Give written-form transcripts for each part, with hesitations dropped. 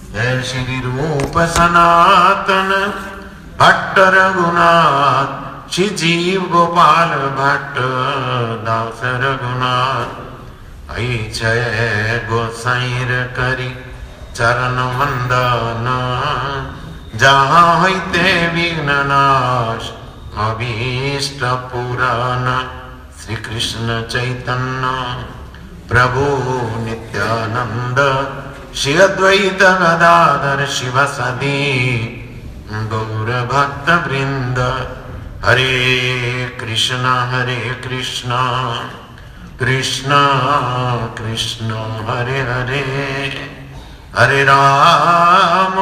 जय श्री रूप सनातन भट्ट रघुनाथ, श्री जीव गोपाल भट्ट दास रघुनाथ। आई जय गोसाईर करी चरण वंदन, जहाँ होते विघ्न नाश अभीष्ट पुराण। श्री कृष्ण चैतन्य प्रभु नित्यानंद, श्री अद्वैत गदाधर शिवसदि गौर भक्त वृंद। हरे कृष्णा कृष्णा कृष्णा हरे हरे, हरे राम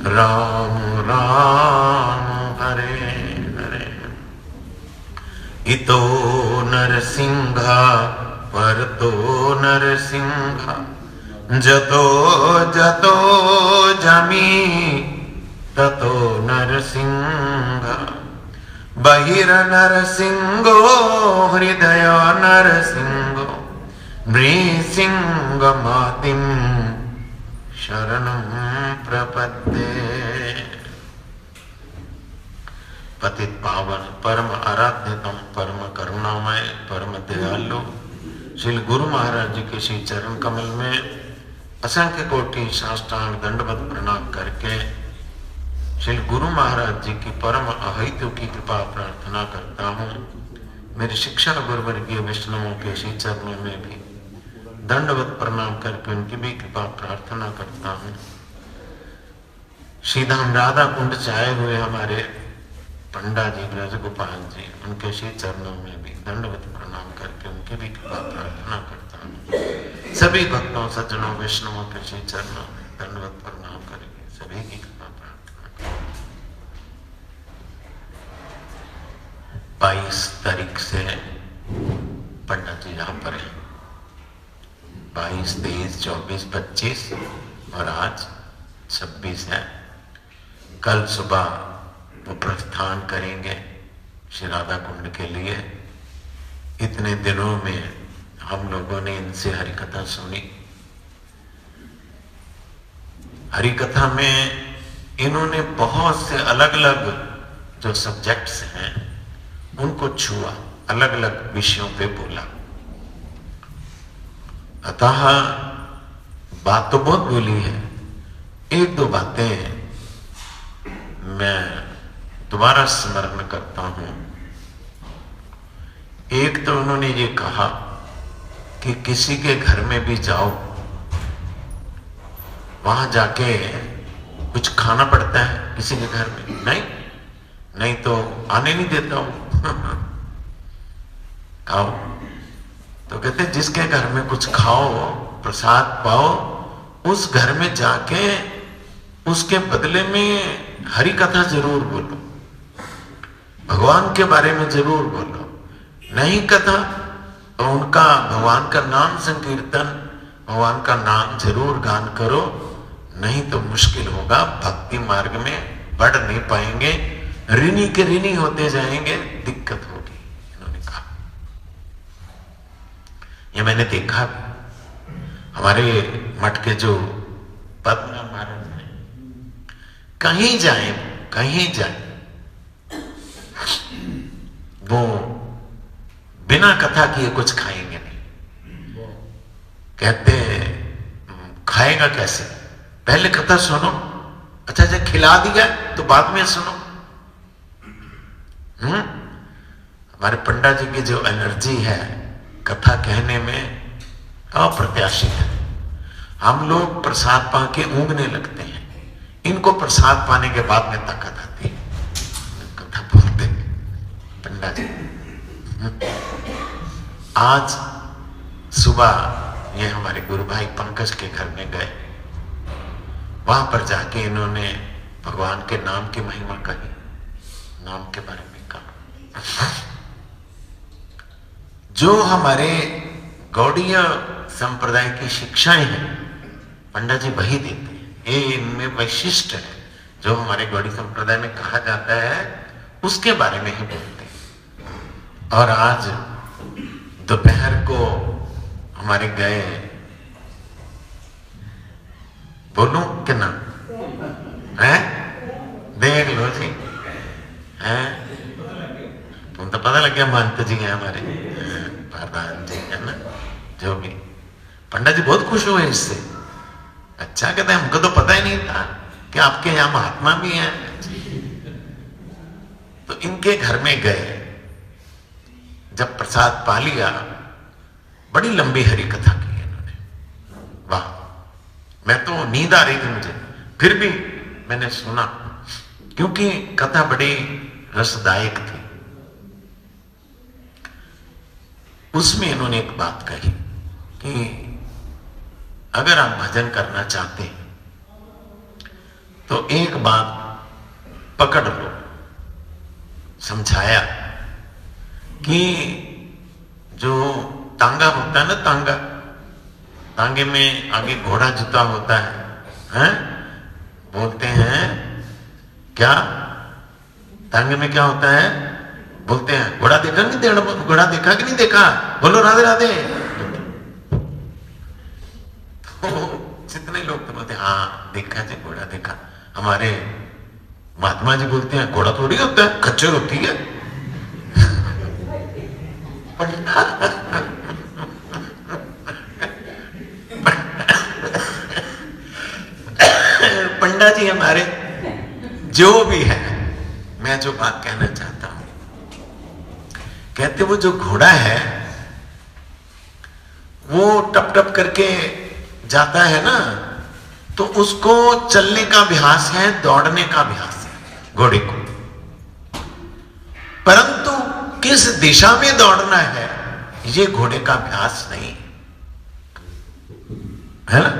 राम राम हरे हरे। इतो नरसिंह परतो नरसिंह, जतो जतो जमी ततो नरसिंह। बहिर्नरसिंहो हृदय नरसिंहो, नृसिंह मातिं शरणं प्रपद्ये। पतित पावन परम आराध्यतम परम करुणामय परम दयालु श्री गुरु महाराज जी के श्री चरण कमल में असंख्य कोटि साष्टांग दंडवत प्रणाम करके श्री गुरु महाराज जी की परम अहितु की कृपा प्रार्थना करता हूँ। मेरे शिक्षा गुरुवर्गीय वैष्णवों के श्री चरणों में भी दंडवत प्रणाम करके उनकी भी कृपा प्रार्थना करता हूँ। श्री धाम राधा कुंड से आए हुए हमारे पंडा जी ब्रजगोपाल जी, उनके श्री चरणों में भी दंडवत प्रणाम करके उनकी भी कृपा प्रार्थना करता हूँ। सभी भक्तों सज्जनों वैष्णवों के श्री चरणों में दंडवत प्रणाम करके सभी की कृपा प्रार्थना करता हूँ। 22 तारीख से पंडा जी यहाँ पर है। 22, 23, 24, 25 और आज 26 है। कल सुबह वो प्रस्थान करेंगे श्री राधा कुंड के लिए। इतने दिनों में हम लोगों ने इनसे हरिकथा सुनी। हरिकथा में इन्होंने बहुत से अलग अलग जो सब्जेक्ट्स हैं उनको छुआ, अलग अलग विषयों पे बोला। अतः बात तो बहुत बोली है, एक दो बातें मैं दोबारा स्मरण करता हूं। एक तो उन्होंने ये कहा कि किसी के घर में भी जाओ, वहां जाके कुछ खाना पड़ता है किसी के घर में, नहीं तो आने नहीं देता हूं। खाओ तो कहते जिसके घर में कुछ खाओ, प्रसाद पाओ, उस घर में जाके उसके बदले में हरि कथा जरूर बोलो, भगवान के बारे में जरूर बोलो। नहीं कथा तो उनका भगवान का नाम संकीर्तन, भगवान का नाम जरूर गान करो, नहीं तो मुश्किल होगा, भक्ति मार्ग में बढ़ नहीं पाएंगे, ऋणी के ऋणी होते जाएंगे, दिक्कत होगी। इन्होंने कहा, ये मैंने देखा हमारे मठ के जो पद्मनाभ महाराज हैं, कहीं जाए वो बिना कथा किए कुछ खाएंगे नहीं। कहते खाएगा कैसे, पहले कथा सुनो, अच्छा जब खिला दिया तो बाद में सुनो। हमारे पंडा जी की जो एनर्जी है कथा कहने में अप्रत्याशित है। हम लोग प्रसाद पा के ऊँघने लगते हैं, इनको प्रसाद पाने के बाद में ताकत आती है। कथा बोलते पंडा जी। आज सुबह ये हमारे गुरु भाई पंकज के घर में गए, वहां पर जाके इन्होंने भगवान के नाम की महिमा कही, नाम के बारे में कहा। जो हमारे गौड़ीय संप्रदाय की शिक्षाएं हैं पंडा जी वही देते हैं, ये इनमें वैशिष्ट है। जो हमारे गौड़ी संप्रदाय में कहा जाता है उसके बारे में ही बोलते हैं। और आज दोपहर को हमारे गए बोलूं कि ना? है? देख लो जी, है? तुम तो पता लग गया महंत जी हैं हमारे, प्रधान जी है ना, जो भी। पंडित जी बहुत खुश हुए इससे। अच्छा, कहते हैं हमको तो पता ही नहीं था कि आपके यहाँ महात्मा भी हैं। तो इनके घर में गए, जब प्रसाद पा लिया, बड़ी लंबी हरी कथा की इन्होंने। वाह, मैं तो नींद आ रही थी मुझे, फिर भी मैंने सुना, क्योंकि कथा बड़ी रसदायक थी। उसमें इन्होंने एक बात कही कि अगर आप भजन करना चाहते हैं तो एक बात पकड़ लो। समझाया कि जो तांगा होता है ना, तांगे में आगे घोड़ा जुता होता है, हैं? बोलते हैं क्या? तांगे में क्या होता है? बोलते हैं घोड़ा देखा नहीं, घोड़ा देखा कि नहीं देखा? बोलो राधे राधे। तो जितने लोग तो बोलते हैं हाँ देखा जी, घोड़ा देखा। हमारे महात्मा जी बोलते हैं घोड़ा थोड़ी होता है, खच्चर होती है। पंडा जी हमारे जो भी है, मैं जो बात कहना चाहता हूं, कहते वो जो घोड़ा है वो टप टप करके जाता है ना, तो उसको चलने का अभ्यास है, दौड़ने का अभ्यास है घोड़े को। परंतु किस दिशा में दौड़ना है ये घोड़े का अभ्यास नहीं है ना।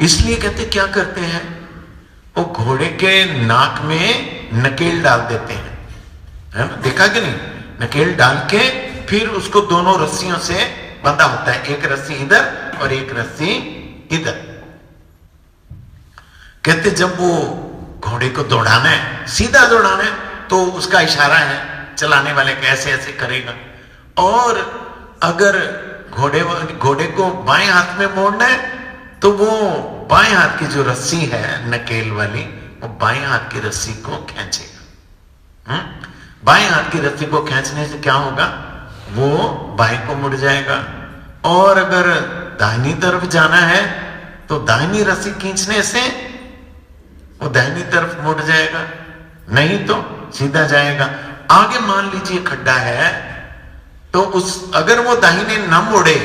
इसलिए कहते क्या करते हैं, वो घोड़े के नाक में नकेल डाल देते हैं, है ना? देखा कि नहीं? नकेल डाल के फिर उसको दोनों रस्सियों से बंधा होता है, एक रस्सी इधर और एक रस्सी इधर। कहते जब वो घोड़े को दौड़ाना है, सीधा दौड़ाना है, तो उसका इशारा है चलाने वाले का, ऐसे ऐसे करेगा। और अगर घोड़े को बाएं हाथ में मोड़ना है तो वो बाएं हाथ की जो रस्सी है नकेल वाली, वो बाएं हाथ की रस्सी को खींचेगा। बाएं हाथ की रस्सी को खींचने से क्या होगा, वो बाएं को मुड़ जाएगा। और अगर दाहिनी तरफ जाना है तो दाहिनी रस्सी खींचने से वो दाहिनी तरफ मुड़ जाएगा, नहीं तो सीधा जाएगा। आगे मान लीजिए खड्डा है, तो अगर वो दाहिने न मुड़े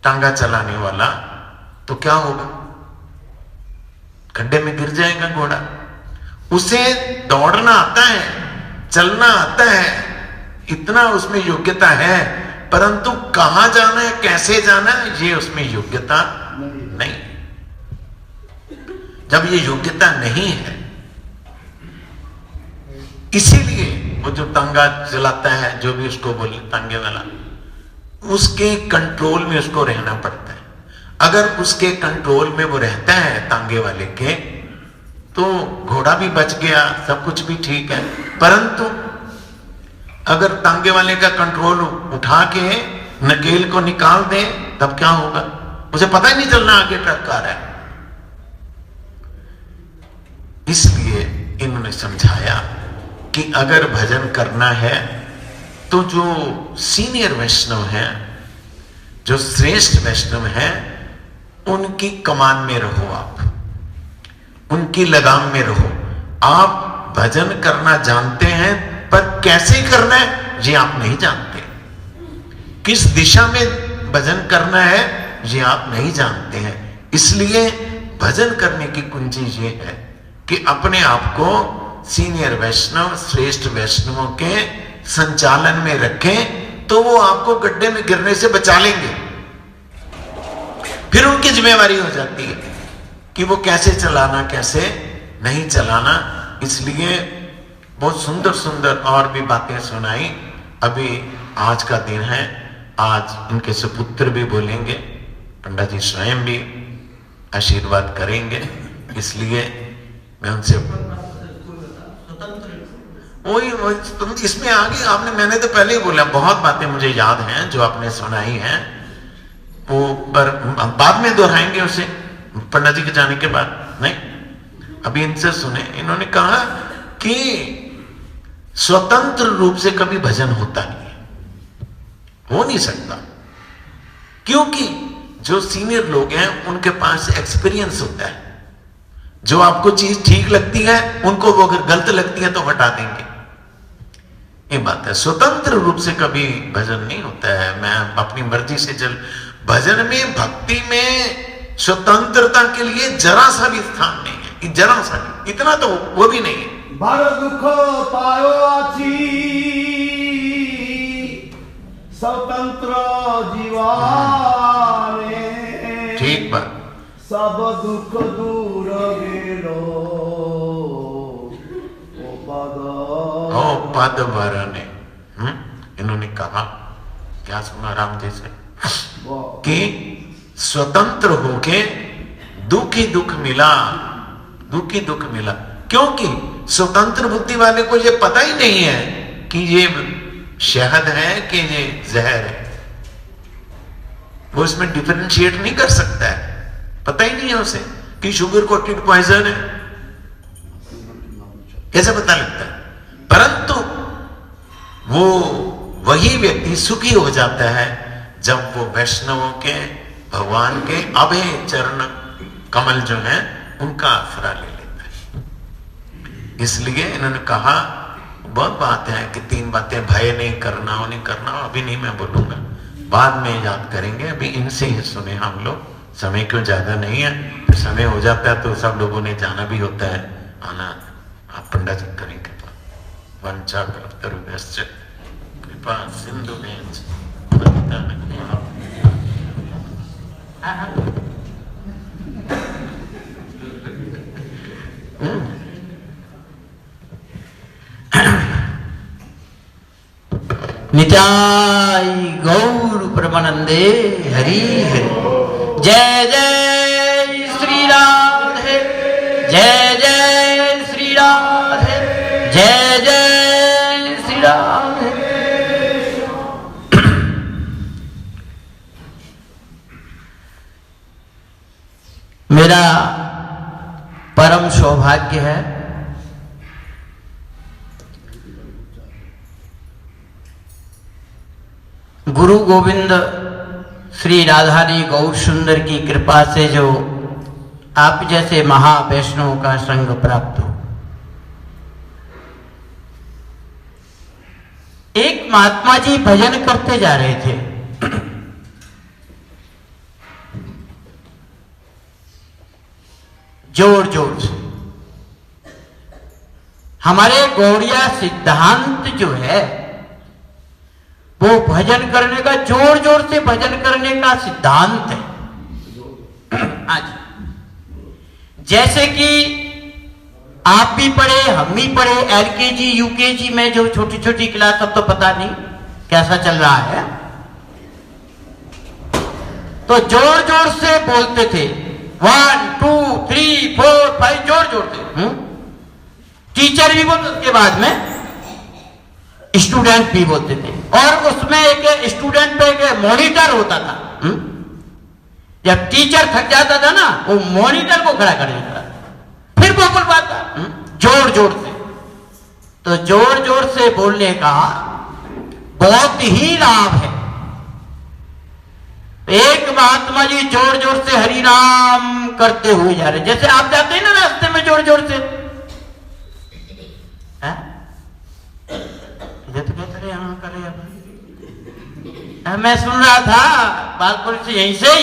टांगा चलाने वाला, तो क्या होगा, खड्डे में गिर जाएगा घोड़ा। उसे दौड़ना आता है, चलना आता है, इतना उसमें योग्यता है, परंतु कहां जाना है, कैसे जाना है, ये उसमें योग्यता नहीं। जब ये योग्यता नहीं है, इसीलिए वो जो तांगा चलाता है, जो भी उसको बोले तांगे वाला, उसके कंट्रोल में उसको रहना पड़ता है। अगर उसके कंट्रोल में वो रहता है तांगे वाले के, तो घोड़ा भी बच गया, सब कुछ भी ठीक है। परंतु अगर तांगे वाले का कंट्रोल उठा के नकेल को निकाल दे, तब क्या होगा, उसे पता ही नहीं चलना आगे ट्रक आ रहा है। इसलिए इन्होंने समझाया कि अगर भजन करना है तो जो सीनियर वैष्णव हैं, जो श्रेष्ठ वैष्णव हैं, उनकी कमान में रहो, आप उनकी लगाम में रहो। आप भजन करना जानते हैं, पर कैसे करना है ये आप नहीं जानते, किस दिशा में भजन करना है ये आप नहीं जानते हैं। इसलिए भजन करने की कुंजी ये है कि अपने आप को सीनियर वैष्णव, श्रेष्ठ वैष्णवों के संचालन में रखें, तो वो आपको गड्ढे में गिरने से बचा लेंगे। फिर उनकी जिम्मेवारी हो जाती है कि वो कैसे चलाना, कैसे नहीं चलाना। इसलिए बहुत सुंदर सुंदर और भी बातें सुनाई। अभी आज का दिन है, आज इनके सुपुत्र भी बोलेंगे, पंडित जी स्वयं भी आशीर्वाद करेंगे। इसलिए मैं उनसे वही इसमें आगे मैंने तो पहले ही बोला, बहुत बातें मुझे याद हैं जो आपने सुनाई हैं, वो पर बाद में दोहराएंगे उसे, पंडित जी के जाने के बाद नहीं, अभी इनसे सुने। इन्होंने कहा कि स्वतंत्र रूप से कभी भजन होता नहीं है, हो नहीं सकता, क्योंकि जो सीनियर लोग हैं उनके पास एक्सपीरियंस होता है। जो आपको चीज ठीक लगती है उनको वो अगर गलत लगती है तो हटा देंगे, ये बात है। स्वतंत्र रूप से कभी भजन नहीं होता है। मैं अपनी मर्जी से चल, भजन में भक्ति में स्वतंत्रता के लिए जरा सा भी स्थान नहीं है, जरा सा भी, इतना तो वो भी नहीं है। बड़ दुख पायो आछी स्वतंत्र जीवाने, ठीक बात, सब दुख दूर गेलो ओ पद वरने। इन्होंने कहा, क्या सुना राम जी से, कि स्वतंत्र होके दुख ही दुख मिला, दुख ही दुख मिला। क्योंकि स्वतंत्र बुद्धि वाले को ये पता ही नहीं है कि ये शहद है कि ये जहर है, वो इसमें डिफरेंशिएट नहीं कर सकता है, पता ही नहीं है उसे कि शुगर कोटेड पॉइजन है, कैसे पता लगता है। परंतु वो वही व्यक्ति सुखी हो जाता है जब वो वैष्णवों के, भगवान के अभय चरण कमल जो है उनका आसरा ले लेता है। इसलिए इन्होंने कहा, बहुत बात है कि 3 बातें, भय नहीं करना, वो नहीं करना, अभी नहीं मैं बोलूंगा, बाद में याद करेंगे। अभी इनसे ही सुने हम लोग, समय क्यों ज्यादा नहीं है, फिर समय हो जाता है तो सब लोगों ने जाना भी होता है, आना। आप पंडित जी करेंगे वंचा कल्पतरुभ्यश्च कृपा सिंधुभ्यश्च निताय गौर परमानंदे हरि हरि। जय जय श्री राधे, जय जय श्री राधे, जय जय श्री राधे। मेरा परम सौभाग्य है गुरु गोविंद श्री राधारी गौर सुंदर की कृपा से जो आप जैसे महावैष्णव का संग प्राप्त हो। एक महात्मा जी भजन करते जा रहे थे, जोर जोर से। हमारे गौड़िया सिद्धांत जो है वो भजन करने का, जोर जोर से भजन करने का सिद्धांत है। आज जैसे कि आप भी पढ़े, हम भी पढ़े, LKG UKG में जो छोटी छोटी क्लास, अब तो पता नहीं कैसा चल रहा है, तो जोर जोर से बोलते थे 1 2 3 4 5, जोर जोर से। टीचर भी बोलते, उसके बाद में स्टूडेंट भी बोलते थे, और उसमें एक स्टूडेंट पे एक मॉनिटर होता था। जब टीचर थक जाता था ना, वो मॉनिटर को खड़ा कर देता था, फिर वो बोल पाता जोर जोर से। तो जोर जोर से बोलने का बहुत ही लाभ है। एक महात्मा जी जोर जोर से हरि नाम करते हुए जा रहे, जैसे आप जाते हैं ना रास्ते में जोर जोर से, तो कहते रहे हाँ करे। मैं सुन रहा था बालपुर से, यहीं से ही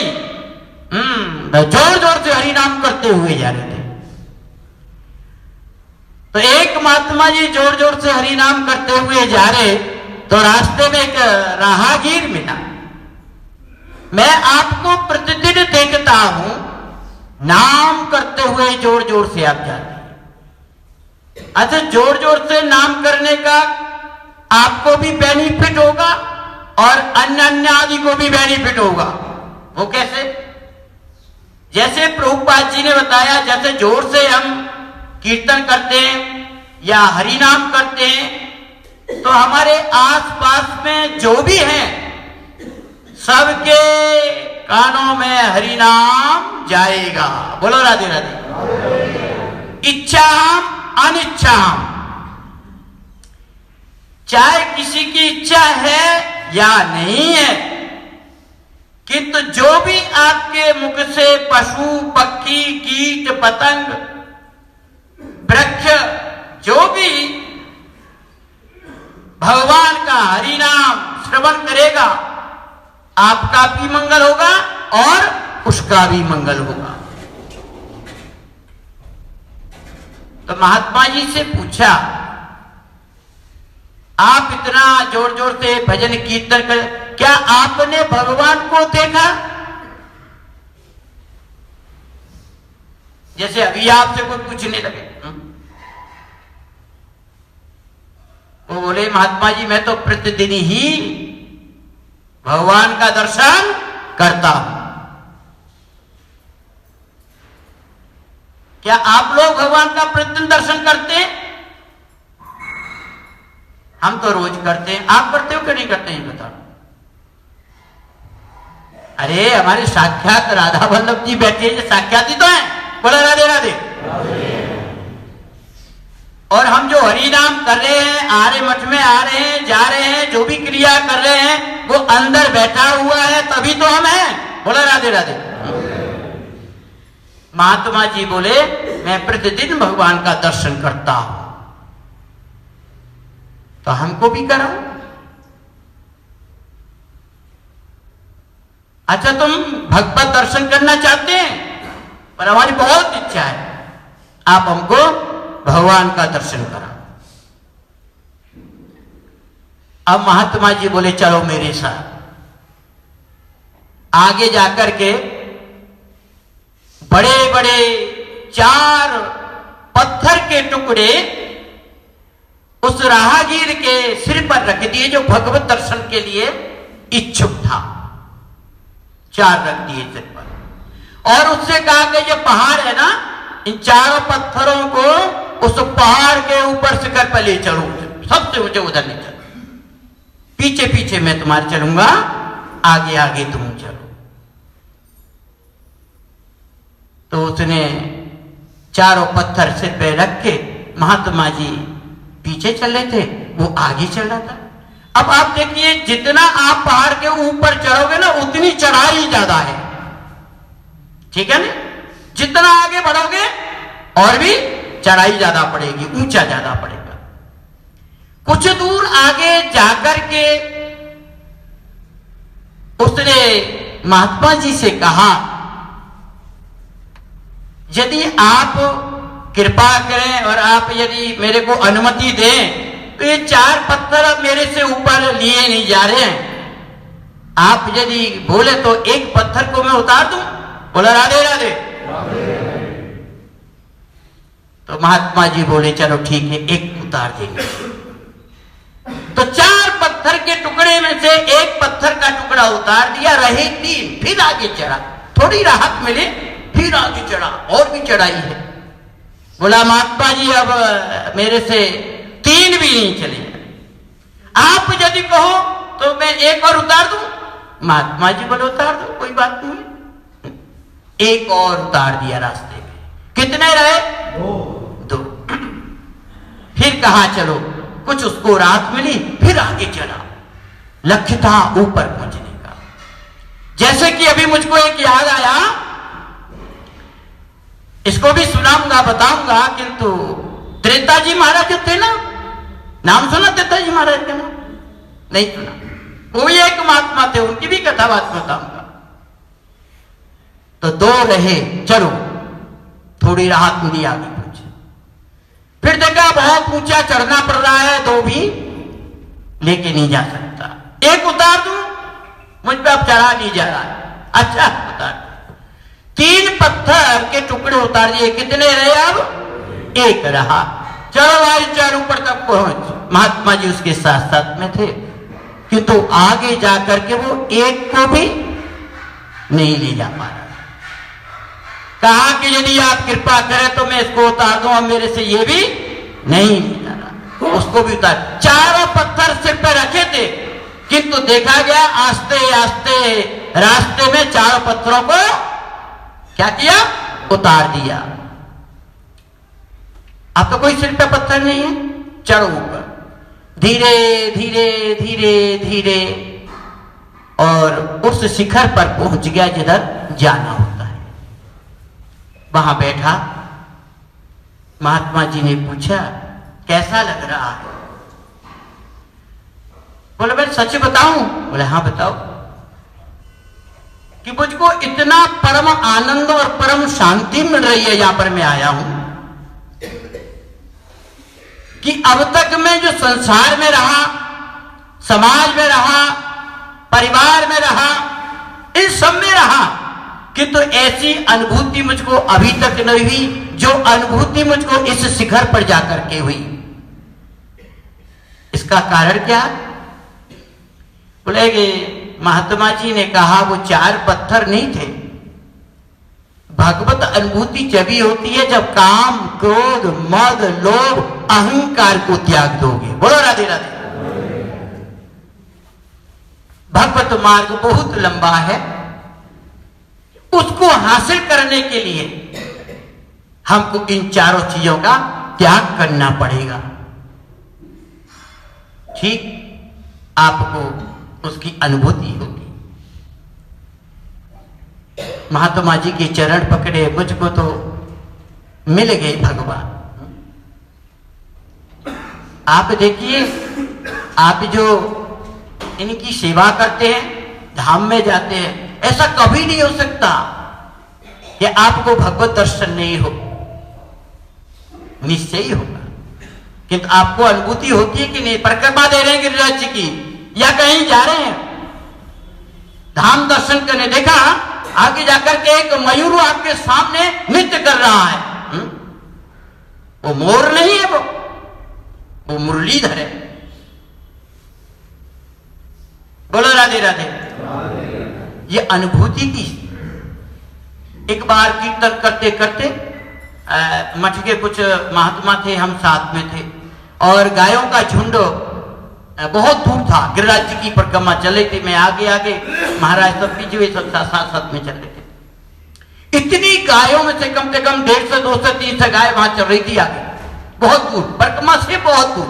जोर जोर से हरि नाम करते हुए जा रहे थे। तो एक महात्मा जी जोर जोर से हरि नाम करते हुए जा रहे, तो रास्ते में एक राहगीर मिला। मैं आपको प्रतिदिन देखता हूं नाम करते हुए जोर जोर से आप जाते हैं। अच्छा, जोर जोर से नाम करने का आपको भी बेनिफिट होगा और अन्य आदि को भी बेनिफिट होगा। वो कैसे? जैसे प्रभुपाद जी ने बताया, जैसे जोर से हम कीर्तन करते हैं या हरि नाम करते हैं, तो हमारे आसपास में जो भी हैं सबके कानों में हरि नाम जाएगा। बोलो राधे राधे। इच्छा हम अनिच्छा हम, चाहे किसी की इच्छा है या नहीं है, किंतु जो भी आपके मुख से पशु पक्षी कीट पतंग वृक्ष जो भी भगवान का हरि नाम श्रवण करेगा, आपका भी मंगल होगा और उसका भी मंगल होगा। तो महात्मा जी से पूछा, आप इतना जोर जोर से भजन कीर्तन कर, क्या आपने भगवान को देखा? जैसे अभी आपसे कोई पूछने लगे, वो बोले महात्मा जी मैं तो प्रतिदिन ही भगवान का दर्शन करता हूं। क्या आप लोग भगवान का प्रतिदिन दर्शन करते हैं? हम तो रोज करते हैं। आप करते हो कि नहीं करते हैं बताओ? अरे हमारे साक्षात राधा वल्लभ जी बैठे हैं, साक्षात ही तो हैं। बोला राधे राधे। और हम जो हरि नाम कर रहे हैं, आ रहे मठ में आ रहे हैं, जा रहे हैं, जो भी क्रिया कर रहे हैं वो अंदर बैठा हुआ है, तभी तो हम हैं। बोला राधे राधे। महात्मा जी बोले मैं प्रतिदिन भगवान का दर्शन करता हूं, तो हमको भी कराओ। अच्छा तुम भगवत दर्शन करना चाहते हैं, पर हमारी बहुत इच्छा है, आप हमको भगवान का दर्शन कराओ। अब महात्मा जी बोले चलो मेरे साथ। आगे जाकर के बड़े बड़े 4 पत्थर के टुकड़े उस राहगीर के सिर पर रख दिए जो भगवत दर्शन के लिए इच्छुक था। 4 रख दिए सिर पर, और उससे कहा कि ये पहाड़ है ना, इन 4 पत्थरों को उस पहाड़ के ऊपर शिखर पर ले चलो, सबसे ऊंचे उधर ले चलो, पीछे पीछे मैं तुम्हारे चलूंगा, आगे आगे तुम चलो। तो उसने 4 पत्थर सिर पे रख के, महात्मा जी पीछे चल रहे थे, वो आगे चल रहा था। अब आप देखिए जितना आप पहाड़ के ऊपर चढ़ोगे ना, उतनी चढ़ाई ज्यादा है, ठीक है ना? जितना आगे बढ़ोगे और भी चढ़ाई ज्यादा पड़ेगी, ऊंचा ज्यादा पड़ेगा। कुछ दूर आगे जाकर के उसने महात्मा जी से कहा, यदि आप कृपा करें और आप यदि मेरे को अनुमति दें, तो ये 4 पत्थर अब मेरे से ऊपर लिए नहीं जा रहे हैं। आप यदि बोले तो एक पत्थर को मैं उतार दूं। बोला राधे राधे। तो महात्मा जी बोले चलो ठीक है, एक उतार देंगे। तो 4 पत्थर के टुकड़े में से एक पत्थर का टुकड़ा उतार दिया, रहे 3, फिर आगे चढ़ा, थोड़ी राहत मिले, फिर आगे चढ़ा, और भी चढ़ाई है। बोला महात्मा जी अब मेरे से 3 भी नहीं चले, आप यदि कहो तो मैं एक और उतार दूं। महात्मा जी बोले उतार दो, कोई बात नहीं। एक और उतार दिया रास्ते में। कितने रहे? 2। फिर कहा चलो, कुछ उसको राहत मिली, फिर आगे चला। लक्ष्य था ऊपर पहुंचने का। जैसे कि अभी मुझको एक याद आया, इसको भी सुनाऊंगा, बताऊंगा, किंतु त्रेता जी महाराज जो थे ना, नाम सुना त्रेता जी महाराज का? नाम नहीं सुना। कोई एक महात्मा थे, उनकी भी कथा बात बताऊंगा। तो 2 रहे, चलो थोड़ी राहत मिली, आगे पहुंचे। फिर देखा बहुत ऊंचा चढ़ना पड़ रहा है, 2 भी लेके नहीं जा सकता, एक उतार दूं, मुझ पे अब चढ़ा नहीं जा रहा है। अच्छा उतार। 3 पत्थर के टुकड़े उतार दिए। कितने रहे अब? 1 रहा। चलो भाई 4 ऊपर तक पहुंच। महात्मा जी उसके साथ साथ में थे, किंतु आगे जाकर के वो 1 को भी नहीं ले जा पा रहा। कहा कि यदि आप कृपा करें तो मैं इसको उतार दूं, अब मेरे से ये भी नहीं ले जा रहा। उसको भी उतार। 4 पत्थर सिर पर रखे थे, किंतु देखा गया आस्ते आस्ते रास्ते में 4 पत्थरों को क्या किया? उतार दिया। अब तो कोई सिर पे पत्थर नहीं है, चढ़ो ऊपर। धीरे धीरे धीरे धीरे और उस शिखर पर पहुंच गया जिधर जाना होता है। वहां बैठा, महात्मा जी ने पूछा कैसा लग रहा है? बोले मैं सच बताऊं? बोले हाँ बताओ। कि मुझको इतना परम आनंद और परम शांति मिल रही है यहां पर मैं आया हूं कि अब तक मैं जो संसार में रहा, समाज में रहा, परिवार में रहा, इन सब में रहा, किंतु ऐसी अनुभूति मुझको अभी तक नहीं हुई जो अनुभूति मुझको इस शिखर पर जाकर के हुई। इसका कारण क्या? बोले महात्मा जी ने कहा वो 4 पत्थर नहीं थे। भगवत अनुभूति जब होती है जब काम, क्रोध, मद, लोभ, अहंकार को त्याग दोगे। बोलो राधे राधे। भगवत मार्ग बहुत लंबा है, उसको हासिल करने के लिए हमको इन 4 चीजों का त्याग करना पड़ेगा। ठीक आपको उसकी अनुभूति होगी। महात्मा जी के चरण पकड़े, मुझको तो मिल गए भगवान। आप देखिए, आप जो इनकी सेवा करते हैं, धाम में जाते हैं, ऐसा कभी नहीं हो सकता कि आपको भगवत दर्शन नहीं हो। निश्चय ही होगा, किंतु आपको अनुभूति होती है कि नहीं। परिक्रमा दे रहे हैं गिरिराज जी की या कहीं जा रहे हैं धाम दर्शन करने, देखा आगे जाकर के एक मयूर आपके सामने नृत्य कर रहा है। वो मोर नहीं है, वो मुरलीधर है। बोलो राधे राधे। ये अनुभूति की। एक बार कीर्तन करते करते मठ के कुछ महात्मा थे, हम साथ में थे, और गायों का झुंड बहुत दूर था। गिरिराज जी की परिक्रमा चल रही थी, मैं आगे आगे, महाराज सब पीछे हुए, सब साथ साथ में चल रहे थे। इतनी गायों में से कम 150, 200, 300 गाय वहां चल रही थी आगे, बहुत दूर, परिक्रमा से बहुत दूर।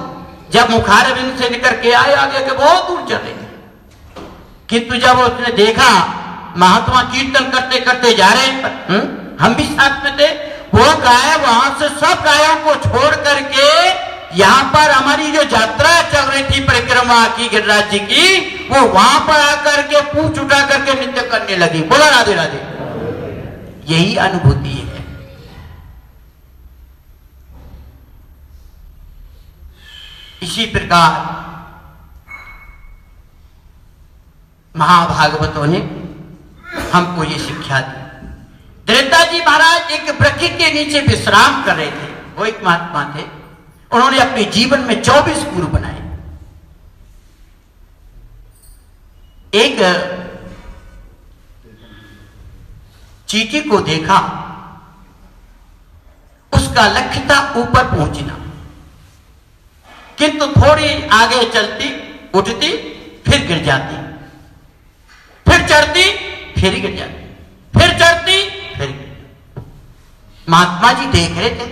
जब मुखारबिंद से निकल के आए आगे के बहुत दूर चल रही थी। किंतु जब उसने देखा महात्मा कीर्तन करते करते जा रहे हैं, हम भी साथ में थे, वो गाय वहां से सब गायों को छोड़ करके यहां पर हमारी जो यात्रा चल रही थी परिक्रमा की गिरिराज जी की, वो वहां पर आकर के पूंछ उठा करके नृत्य करने लगी। बोला राधे राधे। यही अनुभूति है। इसी प्रकार महाभागवतों ने हमको ये शिक्षा दी। त्रेता जी महाराज एक वृक्ष के नीचे विश्राम कर रहे थे। वो एक महात्मा थे, उन्होंने अपने जीवन में 24 गुरु बनाए। एक चींटी को देखा, उसका लक्ष्य था ऊपर पहुंचना, किंतु थोड़ी आगे चलती, उठती, फिर गिर जाती, फिर चढ़ती, फिर गिर जाती, फिर चढ़ती, फिर। महात्मा जी देख रहे थे,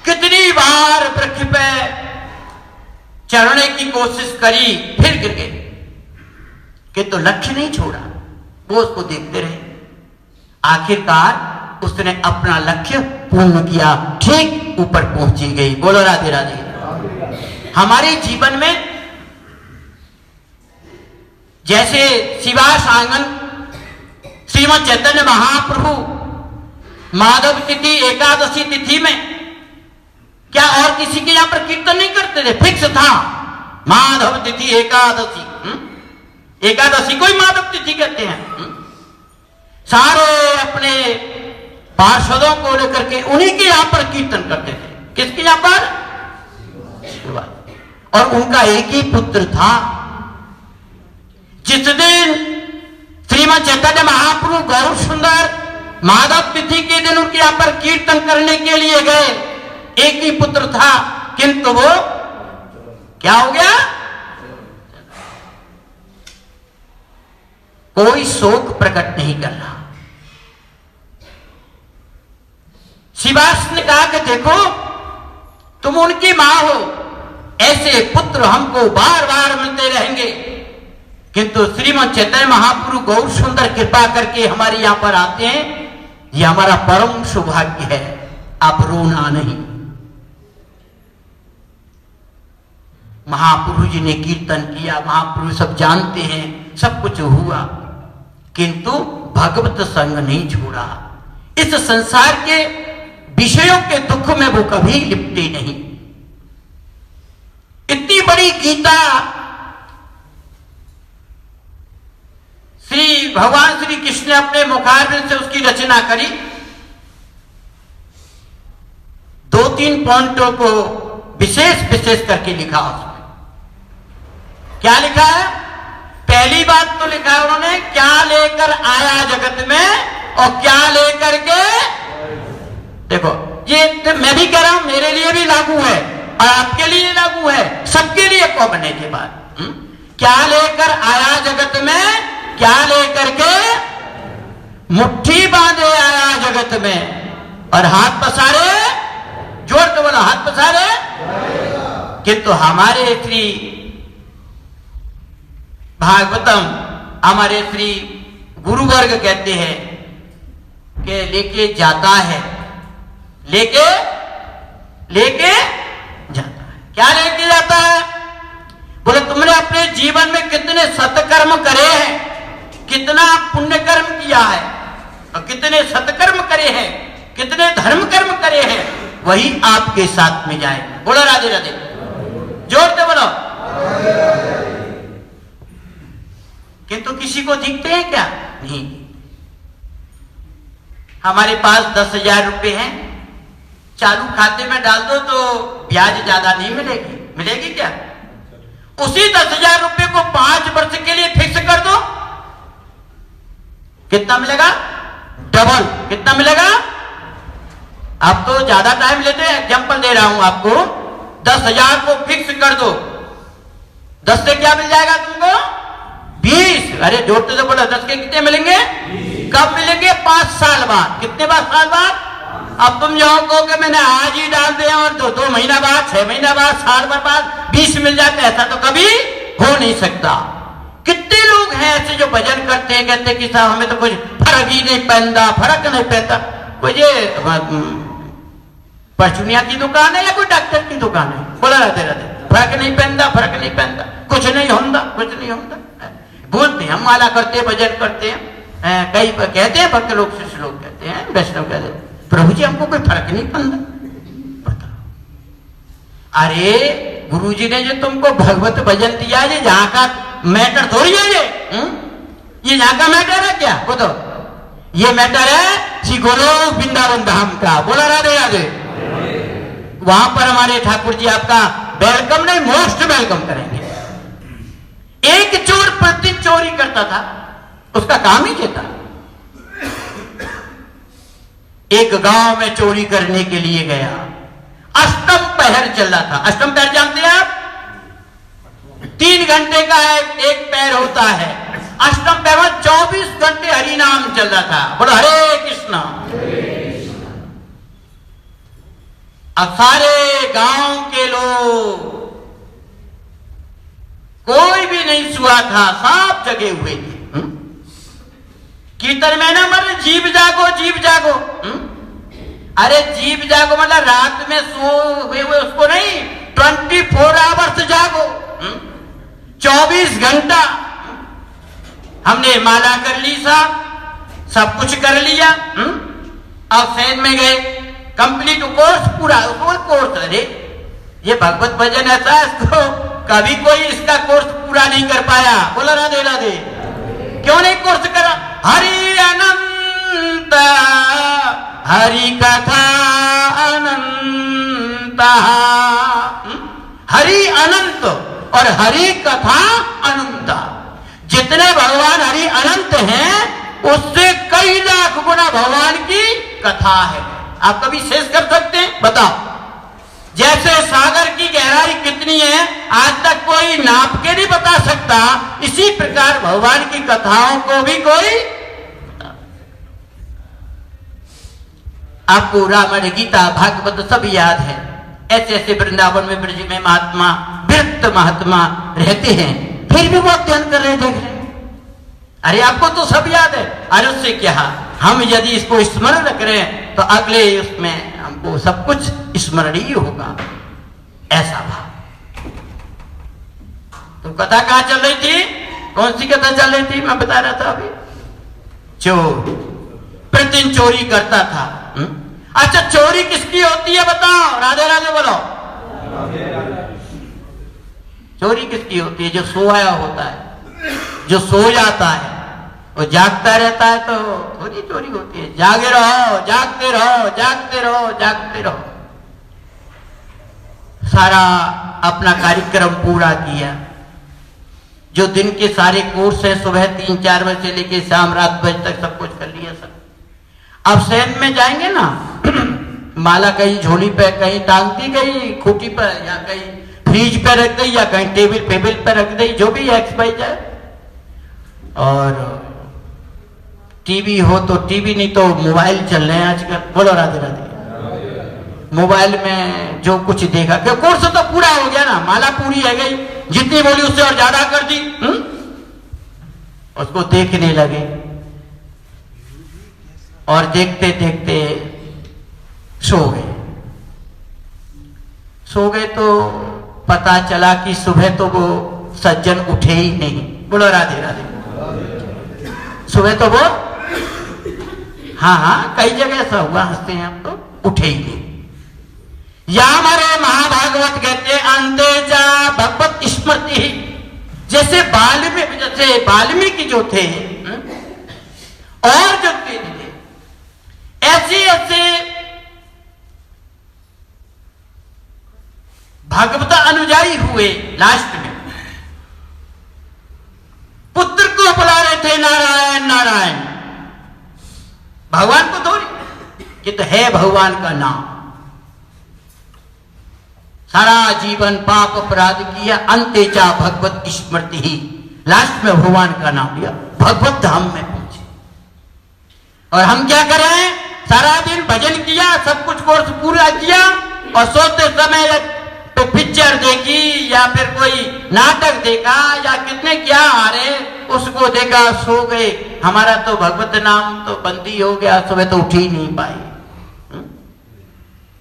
कितनी बार वृक्ष पे चढ़ने की कोशिश करी, फिर गिर गए, किंतु लक्ष्य नहीं छोड़ा। वो उसको देखते रहे। आखिरकार उसने अपना लक्ष्य पूर्ण किया, ठीक ऊपर पहुंची गई। बोलो राधे राधे। हमारे जीवन में जैसे शिवास आंगन श्रीमद चैतन्य महाप्रभु माधव तिथि एकादशी तिथि में क्या और किसी के यहां पर कीर्तन नहीं करते थे? फिक्स था माधव तिथि एकादशी। एकादशी को ही माधव तिथि कहते हैं। सारे अपने पार्षदों को लेकर के उन्हीं के यहां पर कीर्तन करते थे। किसके यहां पर? और उनका एक ही पुत्र था। जिस दिन श्रीमद चैतन्य महाप्रभु गौर सुंदर माधव तिथि के दिन उनके यहां पर कीर्तन करने के लिए गए, एक ही पुत्र था, किंतु वो क्या हो गया? कोई शोक प्रकट नहीं कर रहा। शिवास ने कहा कि देखो तुम उनकी मां हो, ऐसे पुत्र हमको बार बार मिलते रहेंगे, किंतु श्रीमद चैतन्य महाप्रभु गौर सुंदर कृपा करके हमारे यहां पर आते हैं, ये हमारा परम सौभाग्य है, आप रोना नहीं। महाप्रभु जी ने कीर्तन किया, महाप्रभु सब जानते हैं, सब कुछ हुआ, किंतु भगवत संग नहीं छोड़ा। इस संसार के विषयों के दुख में वो कभी लिपटे नहीं। इतनी बड़ी गीता श्री भगवान श्री कृष्ण ने अपने मुखारबिंद से उसकी रचना करी। 2-3 पॉइंटों को विशेष करके लिखा उसमें। क्या लिखा है? पहली बात तो लिखा है उन्होंने, क्या लेकर आया जगत में और क्या लेकर के। देखो ये मैं भी कह रहा हूं, मेरे लिए भी लागू है और आपके लिए लागू है, सबके लिए कहने के बाद। क्या लेकर आया जगत में, क्या लेकर के मुट्ठी बांधे आया जगत में और हाथ पसारे, जोर तो बोला, हाथ पसारे। किंतु हमारे श्री भागवतम, हमारे श्री गुरुवर्ग कहते हैं कि लेके जाता है, लेके जाता है। क्या लेके जाता है? बोले तुमने अपने जीवन में कितने सत्कर्म करे हैं, कितना पुण्य कर्म किया है और कितने सत्कर्म करे हैं, कितने धर्म कर्म करे हैं, वही आपके साथ में जाए। बोलो राधे राधे, जोर से बोलो। किंतु किसी को दिखते हैं क्या? नहीं। हमारे पास 10,000 रुपए हैं, चालू खाते में डाल दो तो ब्याज ज्यादा नहीं मिलेगी, मिलेगी क्या? उसी 10,000 रुपए को 5 वर्ष के लिए फिक्स कर दो, कितना मिलेगा? डबल। कितना मिलेगा? आप तो ज्यादा टाइम लेते हैं, एग्जाम्पल दे रहा हूं आपको। 10,000 को फिक्स कर दो, 10 से क्या मिल जाएगा तुमको? 20। अरे जोड़ते तो बोला, 10 के कितने मिलेंगे? 20। कब मिलेंगे? 5 साल बाद। कितने साल बाद? अब तुम जो कहो कि मैंने आज ही डाल दिया और 2 महीना बाद, 6 महीना बाद, साल भर बाद 20 मिल जाते, ऐसा तो कभी हो नहीं सकता। कितने लोग हैं ऐसे जो भजन करते हैं, कहते हैं कि साहब हमें तो कुछ फर्क ही नहीं पैदा, फर्क नहीं पैदा। कोई ये परचुनिया की दुकान है या कोई डॉक्टर की दुकान है? बोला रहते फर्क नहीं पैदा, फर्क नहीं पैदा, कुछ नहीं होता, कुछ नहीं होता। बोलते हैं हम माला करते हैं, भजन करते हैं, कई कहते हैं भक्त लोग, शिष्य लोग कहते हैं, वैष्णव कहते हैं, प्रभु जी हमको कोई फर्क नहीं पड़ता। अरे गुरु जी ने जो तुमको भगवत भजन दिया, ये जहां का मैटर थोड़ी है, ये जहां का मैटर है क्या? बताओ, ये मैटर है श्री गोलोक वृंदावन धाम का। बोला राधे राधे। वहां पर हमारे ठाकुर जी आपका वेलकम नहीं, मोस्ट वेलकम करेंगे। एक चोर प्रति चोरी करता था, उसका काम ही ये था। एक गांव में चोरी करने के लिए गया, अष्टम पहर चल रहा था। अष्टम पहर जानते हैं आप? 3 घंटे का एक पैर होता है। अष्टम पहर में 24 घंटे हरि नाम चल रहा था। बोलो हरे कृष्णा। अब सारे गांव के लोग, कोई भी नहीं सुआ था, सब जगे हुए थे। कीर्तन में ना मतलब जीव जागो, जीव जागो। अरे जीव जागो मतलब रात में सो हुए उसको नहीं, 24 आवर्स जागो, 24 घंटा। हमने माला कर ली साहब, सब कुछ कर लिया, अब सैन में गए, कंप्लीट कोर्स पूरा, कोर्स। अरे ये भगवत भजन ऐसा है, इसको कभी कोई इसका कोर्स पूरा नहीं कर पाया। बोला राधे राधे। क्यों नहीं कोर्स करा? हरि अनंत, हरि कथा अनंत, हरि अनंत और हरि कथा अनंत। जितने भगवान हरि अनंत हैं, उससे कई लाख गुना भगवान की कथा है। आप कभी शेष कर सकते हैं? बताओ। जैसे सागर की गहराई कितनी है आज तक कोई नाप के नहीं बता सकता, इसी प्रकार भगवान की कथाओं को भी कोई। आपको रामायण, गीता, भागवत सब याद है। ऐसे ऐसे वृंदावन में, ब्रज में महात्मा, विरक्त महात्मा रहते हैं, फिर भी वो अध्ययन कर रहे, देख रहे। अरे आपको तो सब याद है। अरे उससे क्या, हम यदि इसको स्मरण करें तो अगले उसमें हमको सब कुछ स्मरणीय होगा। ऐसा भाव। तो कथा कहां चल रही थी? कौन सी कथा चल रही थी? मैं बता रहा था अभी। चोर प्रतिदिन चोरी करता था। अच्छा, चोरी किसकी होती है बताओ? राधे राधे बोलो। चोरी किसकी होती है? जो सोया होता है, जो सो जाता है, वो जागता रहता है तो थोड़ी चोरी होती है। जागे रहो, जागते रहो, जागते रहो, जागते रहो। सारा अपना कार्यक्रम पूरा किया, जो दिन के सारे कोर्स है, सुबह 3-4 बजे से लेके शाम रात बजे तक सब कुछ कर लिया सब। अब शहर में जाएंगे ना, माला कहीं झोली पे, कहीं टांग दी गई खूटी पर, या कहीं फ्रिज पे रख दी, या कहीं टेबल पे रख दी, जो भी एक्सपाइज है। और टीवी हो तो टीवी, नहीं तो मोबाइल चल रहे हैं आजकल। बोलो राधे राधे। मोबाइल में जो कुछ देखा, कोर्स तो पूरा हो गया ना, माला पूरी है गई, जितनी बोली उससे और ज्यादा कर दी। उसको देखने लगे और देखते देखते सो गए तो पता चला कि सुबह तो वो सज्जन उठे ही नहीं। बोलो राधे राधे। सुबह तो वो, हाँ, कई जगह ऐसा हुआ, हंसते हैं हम, तो उठे ही नहीं। या हमारे महाभागवत कहते अंते जा भगवत स्मृति, जैसे वाल्मीकि जो थे और जो थे ऐसे ऐसे भगवत अनुयायी हुए। लास्ट में पुत्र को बुला रहे थे, नारायण नारायण। भगवान को थोड़ी, ये तो है भगवान का नाम। सारा जीवन पाप अपराध किया, अंते चा भगवत स्मृति ही, लास्ट में भगवान का नाम लिया, भगवत धाम में पहुंचे। और हम क्या कर रहे हैं? सारा दिन भजन किया, सब कुछ कोर्स पूरा किया, और सोते समय तो पिक्चर देखी, या फिर कोई नाटक देखा, या कितने क्या आ रहे उसको देखा, सो गए। हमारा तो भगवत नाम तो बंदी हो गया, सुबह तो उठ ही नहीं पाए।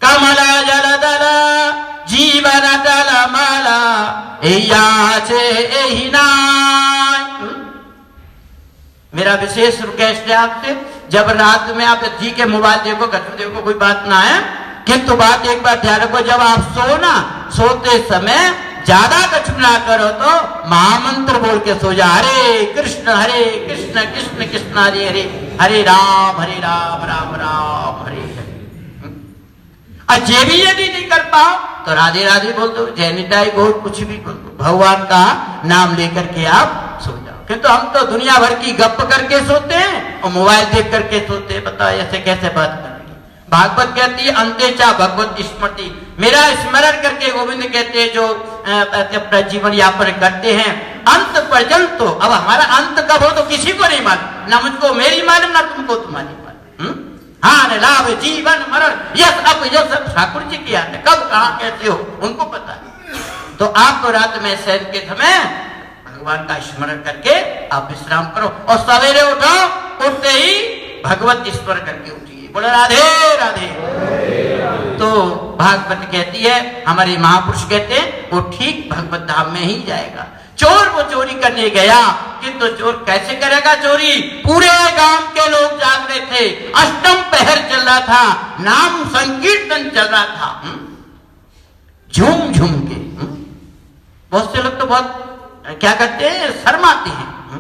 कमला जलदल जीवन दल माला एही नाय। मेरा विशेष रिक्वेस्ट है आपसे, जब रात में आप जी के मोबाइल देखो, घर में देखो, कोई बात ना है, किंतु बात एक बार ध्यान रखो, जब आप सोते समय ज्यादा कुछ ना करो तो महामंत्र बोल के सो जा। हरे कृष्ण कृष्ण कृष्ण हरे हरे, हरे राम राम राम हरे हरे। भी यदि नहीं कर पाओ तो राधे राधे बोल दो, जय निताई बोल, कुछ भी बोल दो, भगवान का नाम लेकर के आप सो जाओ। किंतु हम तो दुनिया भर की गप करके सोते हैं और मोबाइल देख करके सोते हैं। बताओ ऐसे कैसे बात करेंगे? भागवत कहती है अंते चा भगवत स्मृति, मेरा स्मरण करके गोविंद कहते हैं जो अपना जीवन यापन करते हैं अंत पर्यंत। तो अब हमारा अंत कब हो तो किसी को नहीं मालूम, ना मुझको मेरी मालूम, ना तुमको तुम्हारी मालूम। हाँ, लाभ जीवन मरण यस अब यह सब ठाकुर जी की याद है, कब कहाँ कैसे हो उनको पता है। तो आप तो रात में शयन के समय भगवान का स्मरण करके आप विश्राम करो, और सवेरे उठो, उठते ही भगवत स्मरण करके उठिए। बोलो राधे राधे। तो भागवत कहती है, हमारे महापुरुष कहते हैं, वो ठीक भगवत धाम में ही जाएगा। चोर वो चोरी करने गया, किंतु चोर कैसे करेगा चोरी? पूरे गांव के लोग जाग रहे थे, अष्टम पहर चल रहा था, नाम संकीर्तन चल रहा था, झूम झूम के। बहुत से लोग तो बहुत क्या करते हैं, शर्माते हैं।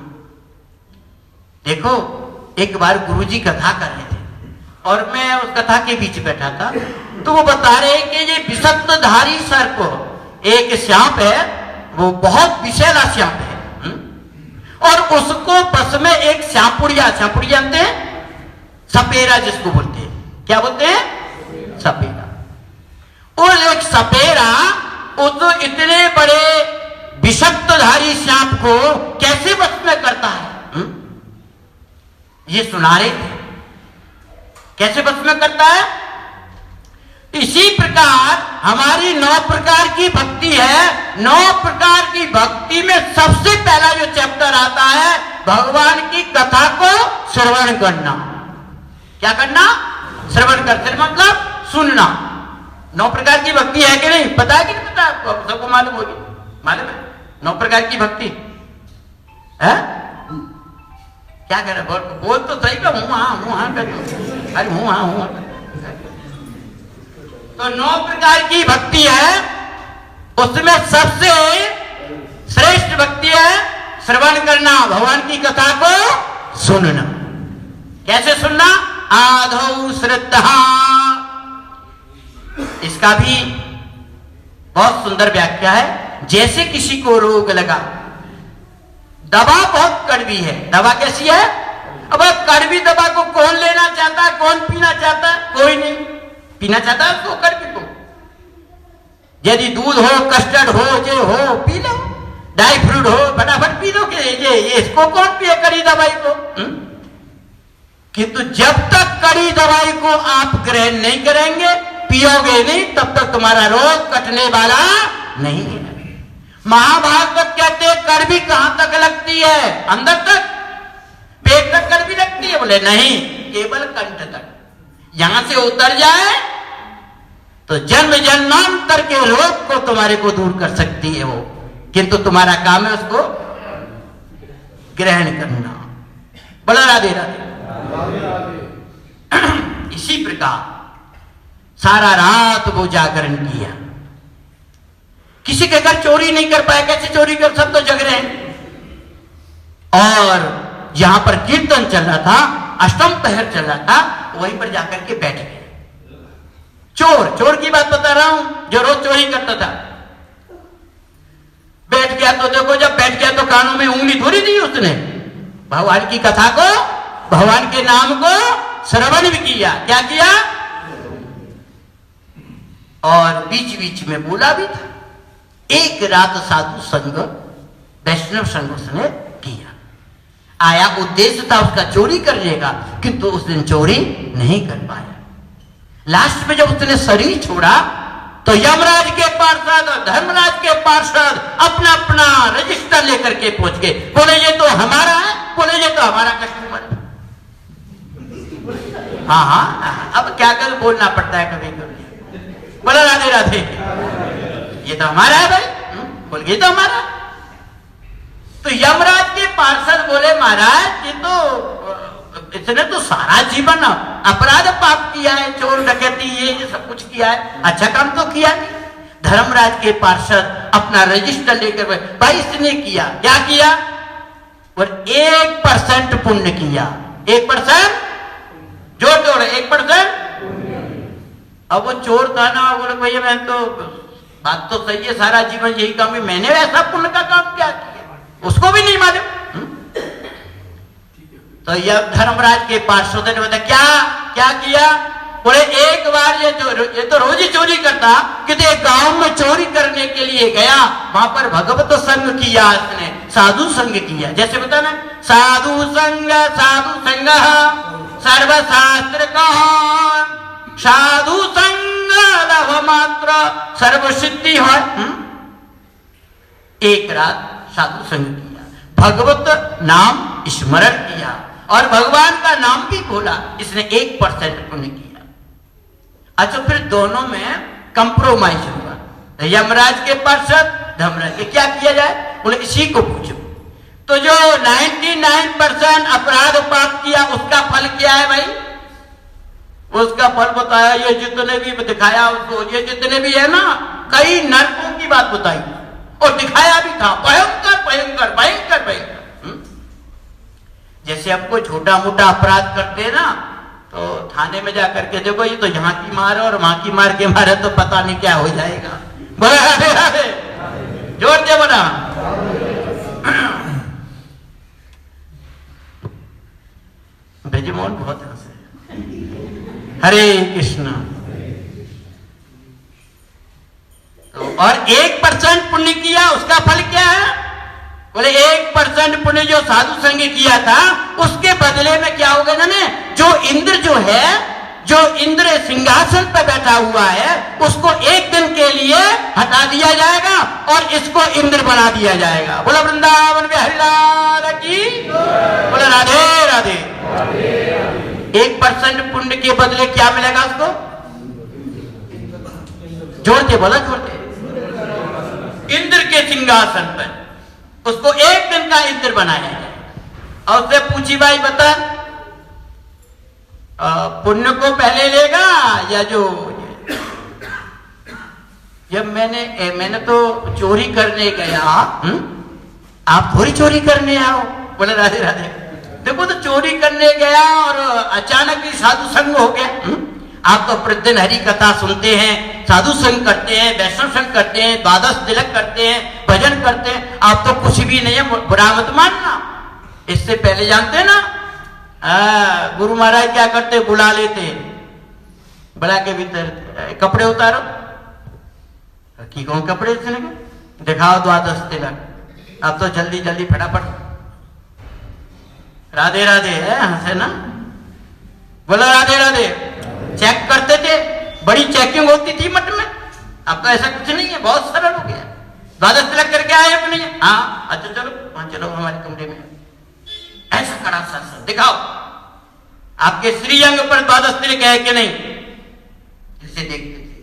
देखो, एक बार गुरुजी कथा कर रहे थे और मैं उस कथा के बीच बैठा था, तो वो बता रहे कि ये विषधधारी सर्प एक सांप है, वो बहुत विषैला सांप है, और उसको बस में एक सांपुड़िया जानते हैं, सपेरा जिसको बोलते हैं, क्या बोलते हैं? सपेरा। और एक सपेरा उस इतने बड़े विषधधारी सांप को कैसे बस में करता है, ये सुना रहे थे। कैसे बस में करता है? इसी प्रकार हमारी 9 प्रकार की भक्ति है। 9 प्रकार की भक्ति में सबसे पहला जो चैप्टर आता है, भगवान की कथा को श्रवण करना। क्या करना? श्रवण करते, मतलब सुनना। 9 प्रकार की भक्ति है कि नहीं? पता है कि नहीं पता? आपको सबको मालूम होगी? मालूम है 9 प्रकार की भक्ति है? क्या कर रहे? बोल तो सही का हूं हाँ कर दो। अरे हूं हाँ। तो 9 प्रकार की भक्ति है, उसमें सबसे श्रेष्ठ भक्ति है श्रवण करना, भगवान की कथा को सुनना। कैसे सुनना? आधौ श्रद्धा। इसका भी बहुत सुंदर व्याख्या है। जैसे किसी को रोग लगा, दवा बहुत कड़वी है। दवा कैसी है? अब कड़वी दवा को कौन लेना चाहता है? कौन पीना चाहता है? कोई नहीं पीना चाहता है तो कड़वी को। यदि दूध हो, कस्टर्ड हो, ये हो, पी लो। ड्राई फ्रूट हो, फटाफट पी लो। ये इसको कौन पिए कड़ी दवाई को? किंतु जब तक कड़ी दवाई को आप ग्रहण नहीं करेंगे, पियोगे नहीं, तब तक तुम्हारा रोग कटने वाला नहीं है। महाभारत कहते हैं कड़वी कहां तक लगती है? अंदर तक, पेट तक कड़वी लगती है? बोले नहीं, केवल कंठ तक। यहां से उतर जाए तो जन्म जन्मांतर के रोग को तुम्हारे को दूर कर सकती है वो, किंतु तुम्हारा काम है उसको ग्रहण करना। बोला राधे राधे। इसी प्रकार सारा रात वो जागरण किया। किसी के घर चोरी नहीं कर पाया। कैसे चोरी कर? सब तो जग रहे हैं। और यहां पर कीर्तन चल रहा था, अष्टम पहर चल रहा था, वहीं पर जाकर के बैठ गए। चोर की बात बता रहा हूं, जो रोज चोरी करता था। बैठ गया तो देखो, जब बैठ गया तो कानों में उंगली थोड़ी दी उसने। भगवान की कथा को, भगवान के नाम को श्रवण भी किया। क्या किया? और बीच बीच में बोला भी था। एक रात साधु संग, वैष्णव संग उसने किया। आया, उद्देश्य था उसका चोरी करने का, किंतु उस दिन चोरी नहीं कर पाया। लास्ट में जब उसने शरीर छोड़ा तो यमराज के पार्षद और धर्मराज के पार्षद अपना अपना रजिस्टर लेकर के पहुंच गए। बोले ये तो हमारा है, बोले ये तो हमारा कस्टमर है। हाँ, अब क्या कर बोलना पड़ता है कभी कभी। बोला राधे राधे, ये तो हमारा है भाई। बोल ये तो हमारा। तो यमराज के पार्षद बोले महाराज ये तो, इसने तो सारा जीवन अपराध पाप किया है, चोर डकैती ये सब कुछ किया है, अच्छा काम तो किया नहीं। धर्मराज के पार्षद अपना रजिस्टर लेकर भाई इसने किया। क्या किया? और 1% पुण्य किया। 1% जोड़ 1%। अब वो चोर था ना, बोले भैया मैं तो, बात तो सही है, सारा जीवन यही काम है, मैंने ऐसा पुण्य का काम क्या किया? उसको भी नहीं मालूम। तो यह धर्मराज के पार्षद ने बताया क्या किया? बोले एक बार ये तो रोज ही चोरी करता, किंतु एक गांव में चोरी करने के लिए गया, वहां पर भगवत संग किया, इसने साधु संग किया। जैसे बता ना, साधु संग सर्वशास्त्र कहान, साधु संग लभ मात्र सर्व सिद्धि हो। एक रात साधु संग किया, भगवत नाम स्मरण किया और भगवान का नाम भी बोला। इसने 1% पुण्य किया। अच्छा, फिर दोनों में कंप्रोमाइज हुआ। यमराज के पार्षद, धर्मराज के, क्या किया जाए? बोले इसी को पूछो। तो जो 99% अपराध पाप किया उसका फल क्या है भाई? उसका फल बताया, ये जितने भी दिखाया उसको, ये जितने भी है ना, कई नरकों की बात बताई और दिखाया भी था, भयंकर भयंकर भयंकर भयंकर। जैसे आपको छोटा मोटा अपराध करते हैं ना, तो थाने में जाकर के देखो, ये तो यहाँ की मार और वहां की मार के मारे तो पता नहीं क्या हो जाएगा। बोला राधे राधे, जोर दे बोला। ब्रजमोहन बहुत हंसे। हरे कृष्ण। तो और 1% पुण्य किया, उसका फल क्या है? बोले 1% पुण्य जो साधु संग किया था, उसके बदले में क्या होगा ना, जो इंद्र जो है जो इंद्र सिंहासन पर बैठा हुआ है उसको एक दिन के लिए हटा दिया जाएगा और इसको इंद्र बना दिया जाएगा। बोला वृंदावन में हरिलाल की, बोला राधे राधे। 1% पुण्य के बदले क्या मिलेगा उसको? जोड़ के बोला, जोड़ के। इंद्र के सिंहासन पर उसको एक दिन का इंद्र बनाया जाए। और उससे पूछी भाई बता, पुण्य को पहले लेगा या जो? जब मैंने तो चोरी करने गया, आप थोड़ी चोरी करने आओ। बोले राधे राधे। देखो तो चोरी करने गया और अचानक ही साधु संग हो गया। आप तो प्रतिदिन हरि कथा सुनते हैं, साधु संग करते हैं, वैष्णव संग करते हैं, द्वादश तिलक करते हैं, भजन करते हैं, आप तो कुछ भी नहीं है, बुरा मत मानना। इससे पहले जानते ना गुरु महाराज क्या करते, बुला लेते, बुला के भीतर कपड़े उतारो कि कौन कपड़े दिखाओ द्वादश तिलक। अब तो जल्दी जल्दी फटाफट राधे राधे है, हंसे ना, बोलो राधे राधे। चेक करते थे, बड़ी चेकिंग होती थी मठ में। अब तो ऐसा कुछ नहीं है, बहुत सरल हो गया। द्वादश तिलक करके आए अपने? हाँ, अच्छा चलो वहां चलो हमारे कमरे में। ऐसा कड़ा सर दिखाओ आपके श्रीअंग पर द्वादश तिलक है कि नहीं, इसे देखते थे।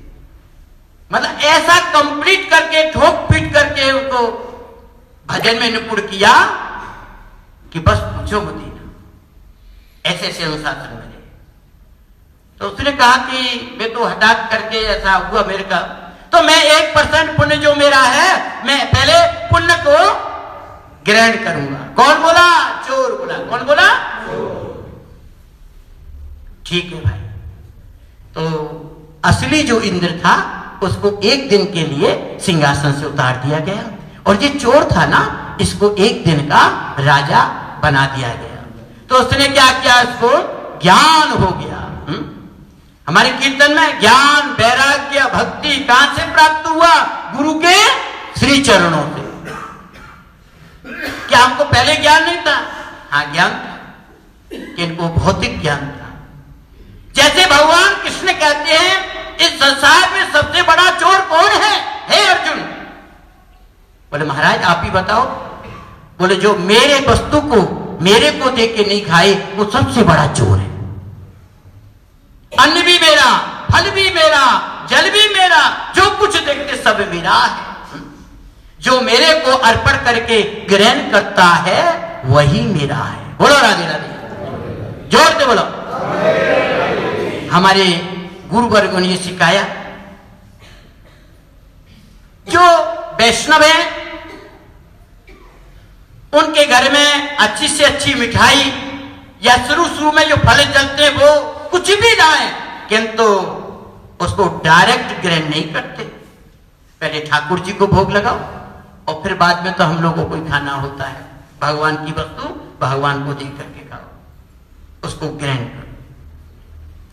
मतलब ऐसा कंप्लीट करके ठोक पीट करके उसको भजन में निपुण किया कि बस पूछो मत ही ना। ऐसे ऐसे अनुशासन मिले। तो उसने कहा कि मैं तो हठात करके ऐसा हुआ मेरे का, तो मैं 1% पुण्य जो मेरा है मैं पहले पुण्य को ग्रहण करूंगा। कौन बोला? चोर बोला। कौन बोला? ठीक है भाई। तो असली जो इंद्र था उसको एक दिन के लिए सिंहासन से उतार दिया गया और ये चोर था ना, इसको एक दिन का राजा बना दिया गया। तो उसने क्या किया, इसको ज्ञान हो गया। हमारे कीर्तन में ज्ञान, वैराग्य, भक्ति कहां से प्राप्त हुआ? गुरु के श्री चरणों से। क्या हमको पहले ज्ञान नहीं था? हाँ ज्ञान था, कि इनको भौतिक ज्ञान था। जैसे भगवान कृष्ण कहते हैं इस संसार में सबसे बड़ा चोर कौन है? हे अर्जुन। बोले महाराज आप ही बताओ। बोले जो मेरे वस्तु को मेरे को दे के नहीं खाए वो सबसे बड़ा चोर है। अन्न भी मेरा, फल भी मेरा, जल भी मेरा, जो कुछ देखते सब मेरा है। जो मेरे को अर्पण करके ग्रहण करता है वही मेरा है। बोलो राधे राधे, जोर से बोलो। हमारे गुरु वर्गों ने सिखाया, जो वैष्णव है उनके घर में अच्छी से अच्छी मिठाई या शुरू में जो फल चलते वो कुछ भी लाए, किंतु उसको डायरेक्ट ग्रहण नहीं करते। पहले ठाकुर जी को भोग लगाओ और फिर बाद में तो हम लोगों को खाना होता है। भगवान की वस्तु भगवान को दे करके खाओ, उसको ग्रहण करो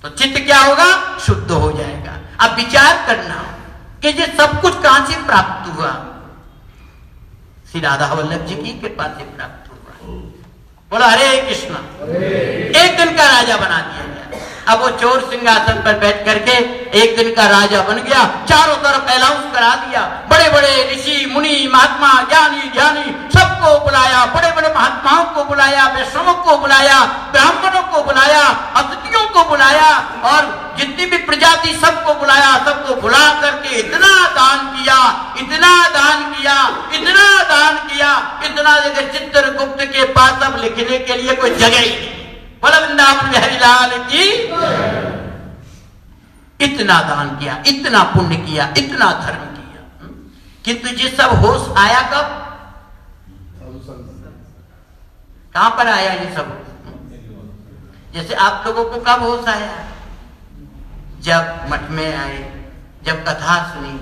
तो चित्त क्या होगा? शुद्ध हो जाएगा। अब विचार करना कि ये सब कुछ कहां से प्राप्त हुआ? श्री राधा वल्लभ जी की कृपा से प्राप्त हुआ। बोला हरे कृष्ण। एक दिन का राजा बना दिया गया। अब वो चोर सिंहासन पर बैठ करके एक दिन का राजा बन गया, चारों तरफ अनाउंस करा दिया। बड़े बड़े ऋषि मुनि महात्मा ज्ञानी ध्यानी सबको बुलाया, बड़े बड़े महात्माओं को बुलाया, वैष्णवों को बुलाया, ब्राह्मणों को बुलाया, अतिथियों को बुलाया और जितनी भी प्रजाति सबको बुलाया। सबको बुला करके इतना दान किया, इतना दान किया, इतना दान किया, इतना जगह चित्रगुप्त के पास अब लिखने के लिए कोई जगह ही नहीं। बोला वृंदावन बिहारी लाल की। इतना दान किया, इतना पुण्य किया, इतना धर्म किया, किंतु ये सब होश आया कब? कहां पर आया ये सब? जैसे आप लोगों को कब होश आया? जब मठ में आए, जब कथा सुनी,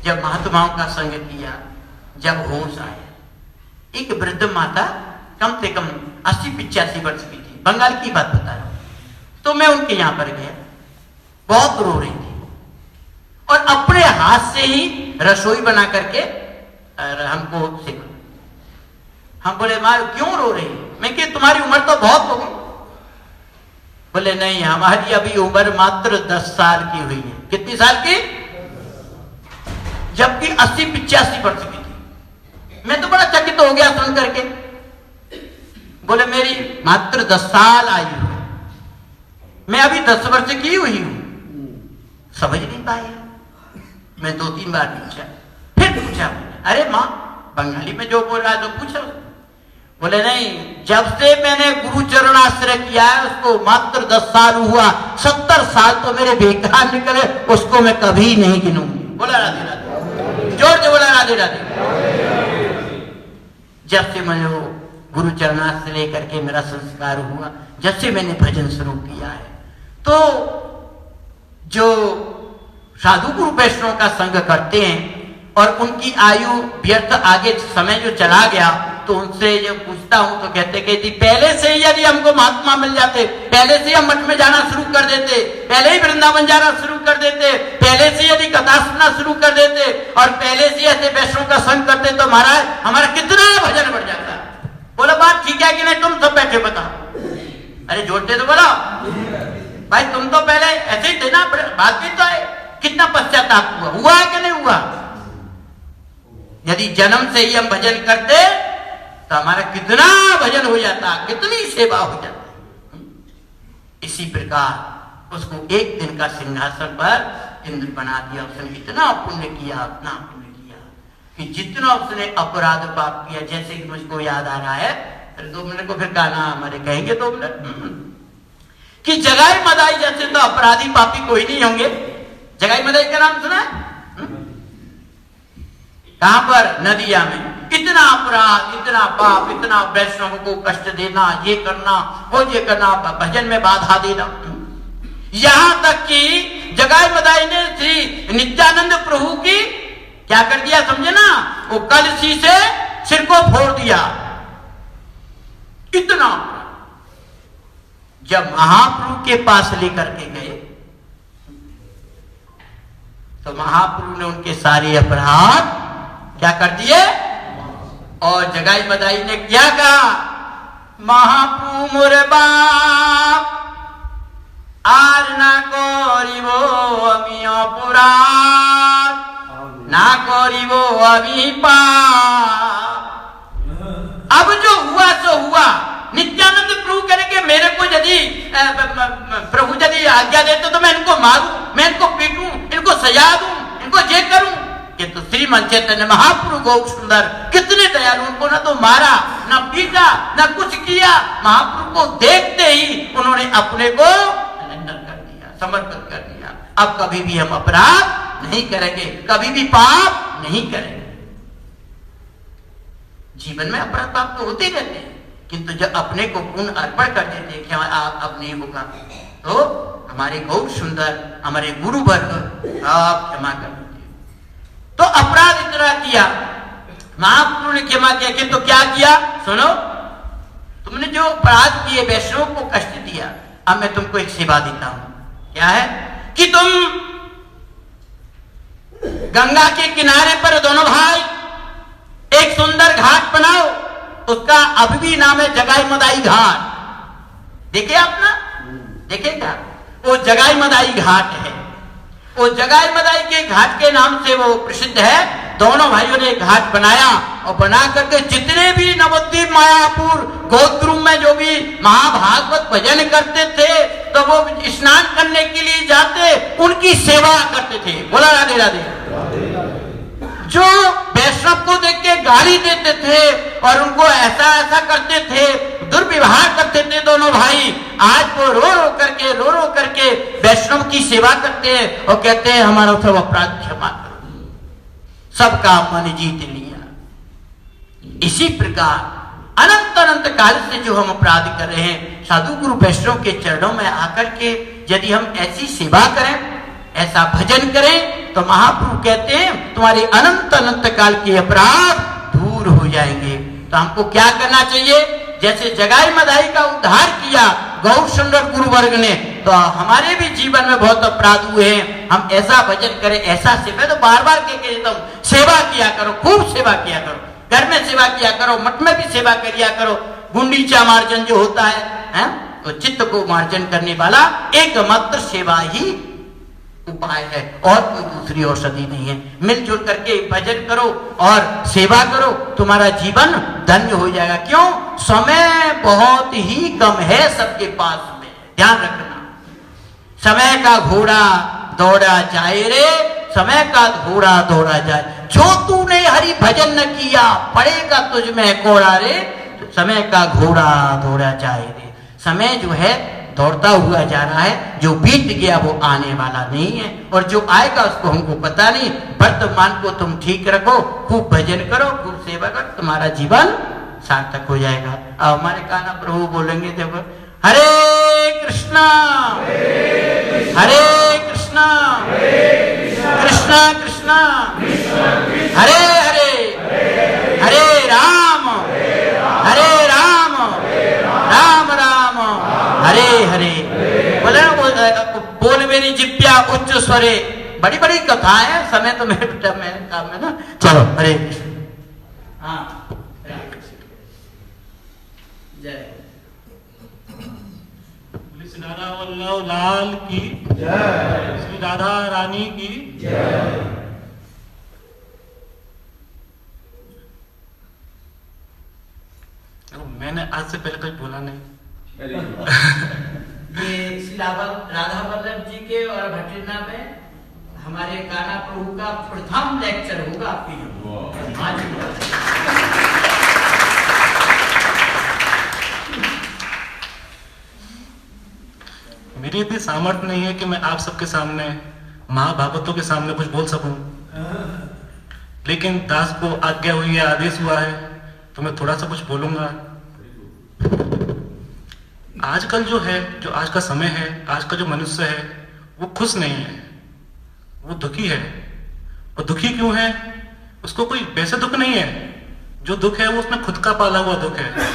जब महात्माओं का संग किया, जब होश आया। एक वृद्ध माता कम से कम 80-85 वर्ष की थी, बंगाल की बात बता रहा हूं। तो मैं उनके यहां पर गया, बहुत रो रही थी और अपने हाथ से ही रसोई बना करके हमको सिखा। हम बोले माँ क्यों रो रही? मैं कि तुम्हारी उम्र तो बहुत हो गई। बोले नहीं, हमारी अभी उम्र मात्र 10 साल की हुई है। कितनी साल की? जबकि 80-85 वर्ष की थी। मैं तो बड़ा चकित हो गया सुन करके। बोले मेरी मात्र 10 साल आयु है, मैं अभी 10 वर्ष की हुई हूं। समझ नहीं पाया। मैं 2-3 बार पूछा, फिर पूछा, अरे माँ बंगाली में जो बोल रहा है तो पूछो। बोले नहीं, जब से मैंने गुरु चरण आश्रय किया है उसको मात्र 10 साल हुआ, 70 साल तो मेरे बेकार निकले, उसको मैं कभी नहीं गिनूंगी। बोला राधे राधे, जोर से बोला राधे राधे। जब से मैंने वो गुरु चरणार्थ से लेकर के मेरा संस्कार हुआ, जब से मैंने भजन शुरू किया है, तो जो साधु गुरु वैष्णव का संग करते हैं और उनकी आयु व्यर्थ आगे समय जो चला गया, तो उनसे जब पूछता हूं तो कहते कि पहले से ही यदि हमको महात्मा मिल जाते, पहले से हम मठ में जाना शुरू कर देते, पहले ही वृंदावन जाना शुरू कर देते, पहले से यदि कथा सुनना शुरू कर देते और पहले से ऐसे वैष्णव का संग करते तो महाराज हमारा कितना भजन बढ़ जाता। बोला बात ठीक है कि नहीं? तुम सब बैठे बताओ। अरे जोड़ते तो बोला भाई, तुम तो पहले ऐसे ही थे ना, बात भी तो है। कितना पश्चाताप हुआ है कि नहीं हुआ? यदि जन्म से ही हम भजन करते तो हमारा कितना भजन हो जाता, कितनी सेवा हो जाती। इसी प्रकार उसको एक दिन का सिंहासन पर इंद्र बना दिया। उसने इतना पुण्य किया, इतना पुण्य किया कि जितना उसने अपराध पाप किया, जैसे कि मुझको याद आ रहा है, 2 मिनट को फिर कहना हमारे कहेंगे 2 मिनट, कि जगाई मदाई जैसे तो अपराधी पापी कोई नहीं होंगे। जगाई मदाई का नाम सुना है? कहां पर? नदिया में। इतना अपराध, इतना पाप, इतना वैष्णव को कष्ट देना, ये करना, वो ये करना, भजन में बाधा देना। यहां तक कि जगाई मदाई ने श्री नित्यानंद प्रभु की क्या कर दिया समझे ना, वो कलशी से सिर को फोड़ दिया। इतना जब महाप्रभु के पास लेकर के गए तो महाप्रभु ने उनके सारे अपराध क्या कर दिए। और जगाई मदाई ने क्या कहा, महाप्रभु मोरे बाप आर ना करिबो अमी अपराध, ना करिबो अमी पाप। अब जो हुआ सो हुआ। नित्यानंद प्रभु करेंगे मेरे को यदि प्रभु यदि आज्ञा देते तो मैं इनको मारूं, मैं इनको पीटूं, इनको सजा दूं, इनको ये करूं। ये तो श्रीमन चैतन्य महाप्रभु गौर सुंदर कितने दयालु, उनको ना तो मारा, ना पीटा, ना कुछ किया। महाप्रभु को देखते ही उन्होंने अपने को सरेंडर कर दिया, समर्पित कर दिया। अब कभी भी हम अपराध नहीं करेंगे, कभी भी पाप नहीं करेंगे। जीवन में अपराध पाप तो होते रहते हैं, किंतु जब अपने को पूर्ण अर्पण कर देते कि अब नहीं होगा, तो हमारे गौर सुंदर, हमारे गुरु वर्ग आप क्षमा कर देते। तो अपराध इतना किया, महाप्रभु ने क्षमा किया कि तो क्या किया सुनो, तुमने जो अपराध किए, वैष्णव को कष्ट दिया, अब मैं तुमको एक सेवा देता हूं। क्या है कि तुम गंगा के किनारे पर दोनों भाई एक सुंदर घाट बनाओ, उसका अभी भी नाम है जगाई मदाई घाट। देखे आप ना, देखे क्या? वो जगाई मदाई घाट है। वो जगाई मदाई के घाट के नाम से वो प्रसिद्ध है। दोनों भाइयों ने घाट बनाया और बना करके जितने भी नवद्वीप, मायापुर, गोद्रुम में जो भी महाभागवत भजन करते थे तो वो स्नान करने के लिए जाते, उनकी सेवा करते थे। बोला राधे राधे। जो वैष्णव को देख के गाली देते थे और उनको ऐसा ऐसा करते थे, दुर्व्यवहार करते थे दोनों भाई, आज वो रो रो करके वैष्णव की सेवा करते हैं और कहते हैं हमारा सब अपराध क्षमा करो, सबका मन जीत लिया। इसी प्रकार अनंत अनंत काल से जो हम अपराध कर रहे हैं, साधु गुरु वैष्णव के चरणों में आकर के यदि हम ऐसी सेवा करें, ऐसा भजन करें, तो महाप्रभु कहते हैं तुम्हारे अनंत अनंत काल के अपराध दूर हो जाएंगे। तो हमको क्या करना चाहिए? जैसे जगाई मदाई का उद्धार किया गौर सुंदर गुरु वर्ग ने, तो हमारे भी जीवन में बहुत अपराध हुए हैं। हम ऐसा भजन करें, ऐसा सेवा, तो बार बार कह देता हूं, सेवा किया करो, खूब सेवा किया करो, घर में सेवा किया करो, मठ में भी सेवा किया करो। गुंडीचा मार्जन जो होता है तो चित्त को मार्जन करने वाला एकमात्र सेवा ही उपाय है, और कोई दूसरी औषधि नहीं है। मिलजुल करके भजन करो और सेवा करो, तुम्हारा जीवन धन्य हो जाएगा। क्यों? समय बहुत ही कम है सबके पास में, ध्यान रखना। समय का घोड़ा दौड़ा जाए रे, समय का घोड़ा दौड़ा जाए। जो तूने हरि भजन न किया, पड़ेगा तुझ में कोड़ा रे, समय का घोड़ा दौड़ा जाए रे। समय जो है दौड़ता हुआ जा रहा है, जो बीत गया वो आने वाला नहीं है, और जो आएगा उसको हमको पता नहीं। वर्तमान को तुम ठीक रखो, खूब भजन करो, खूब सेवा करो, तुम्हारा जीवन सार्थक हो जाएगा। अब हमारे काना प्रभु बोलेंगे, देखो, हरे कृष्णा हरे कृष्णा कृष्णा कृष्णा हरे हरे हरे राम राम राम हरे हरे। बोले बोल मेरी जिप्या उच्च स्वरे, बड़ी बड़ी कथाएं हैं, समय तो मेरे काम है ना। चलो हरे कृष्ण। हाँ जय श्री राधा वल्लभ लाल की जय, श्री राधा रानी की जय। मैंने आज से पहले कोई बोला नहीं। ये श्री राधा वल्लभ जी के और भटिंडा में हमारे काना प्रभु का प्रथम लेक्चर होगा आपकी। मेरी इतनी सामर्थ्य नहीं है कि मैं आप सबके सामने, महाभागवतों के सामने कुछ बोल सकूं, लेकिन दास को आज्ञा हुई है, आदेश हुआ है, तो मैं थोड़ा सा कुछ बोलूंगा। आजकल जो है, जो आज का समय है, आज का जो मनुष्य है, वो खुश नहीं है, वो दुखी है। और दुखी क्यों है? उसको कोई वैसे दुख नहीं है। जो दुख है वो उसमें खुद का पाला हुआ दुख है।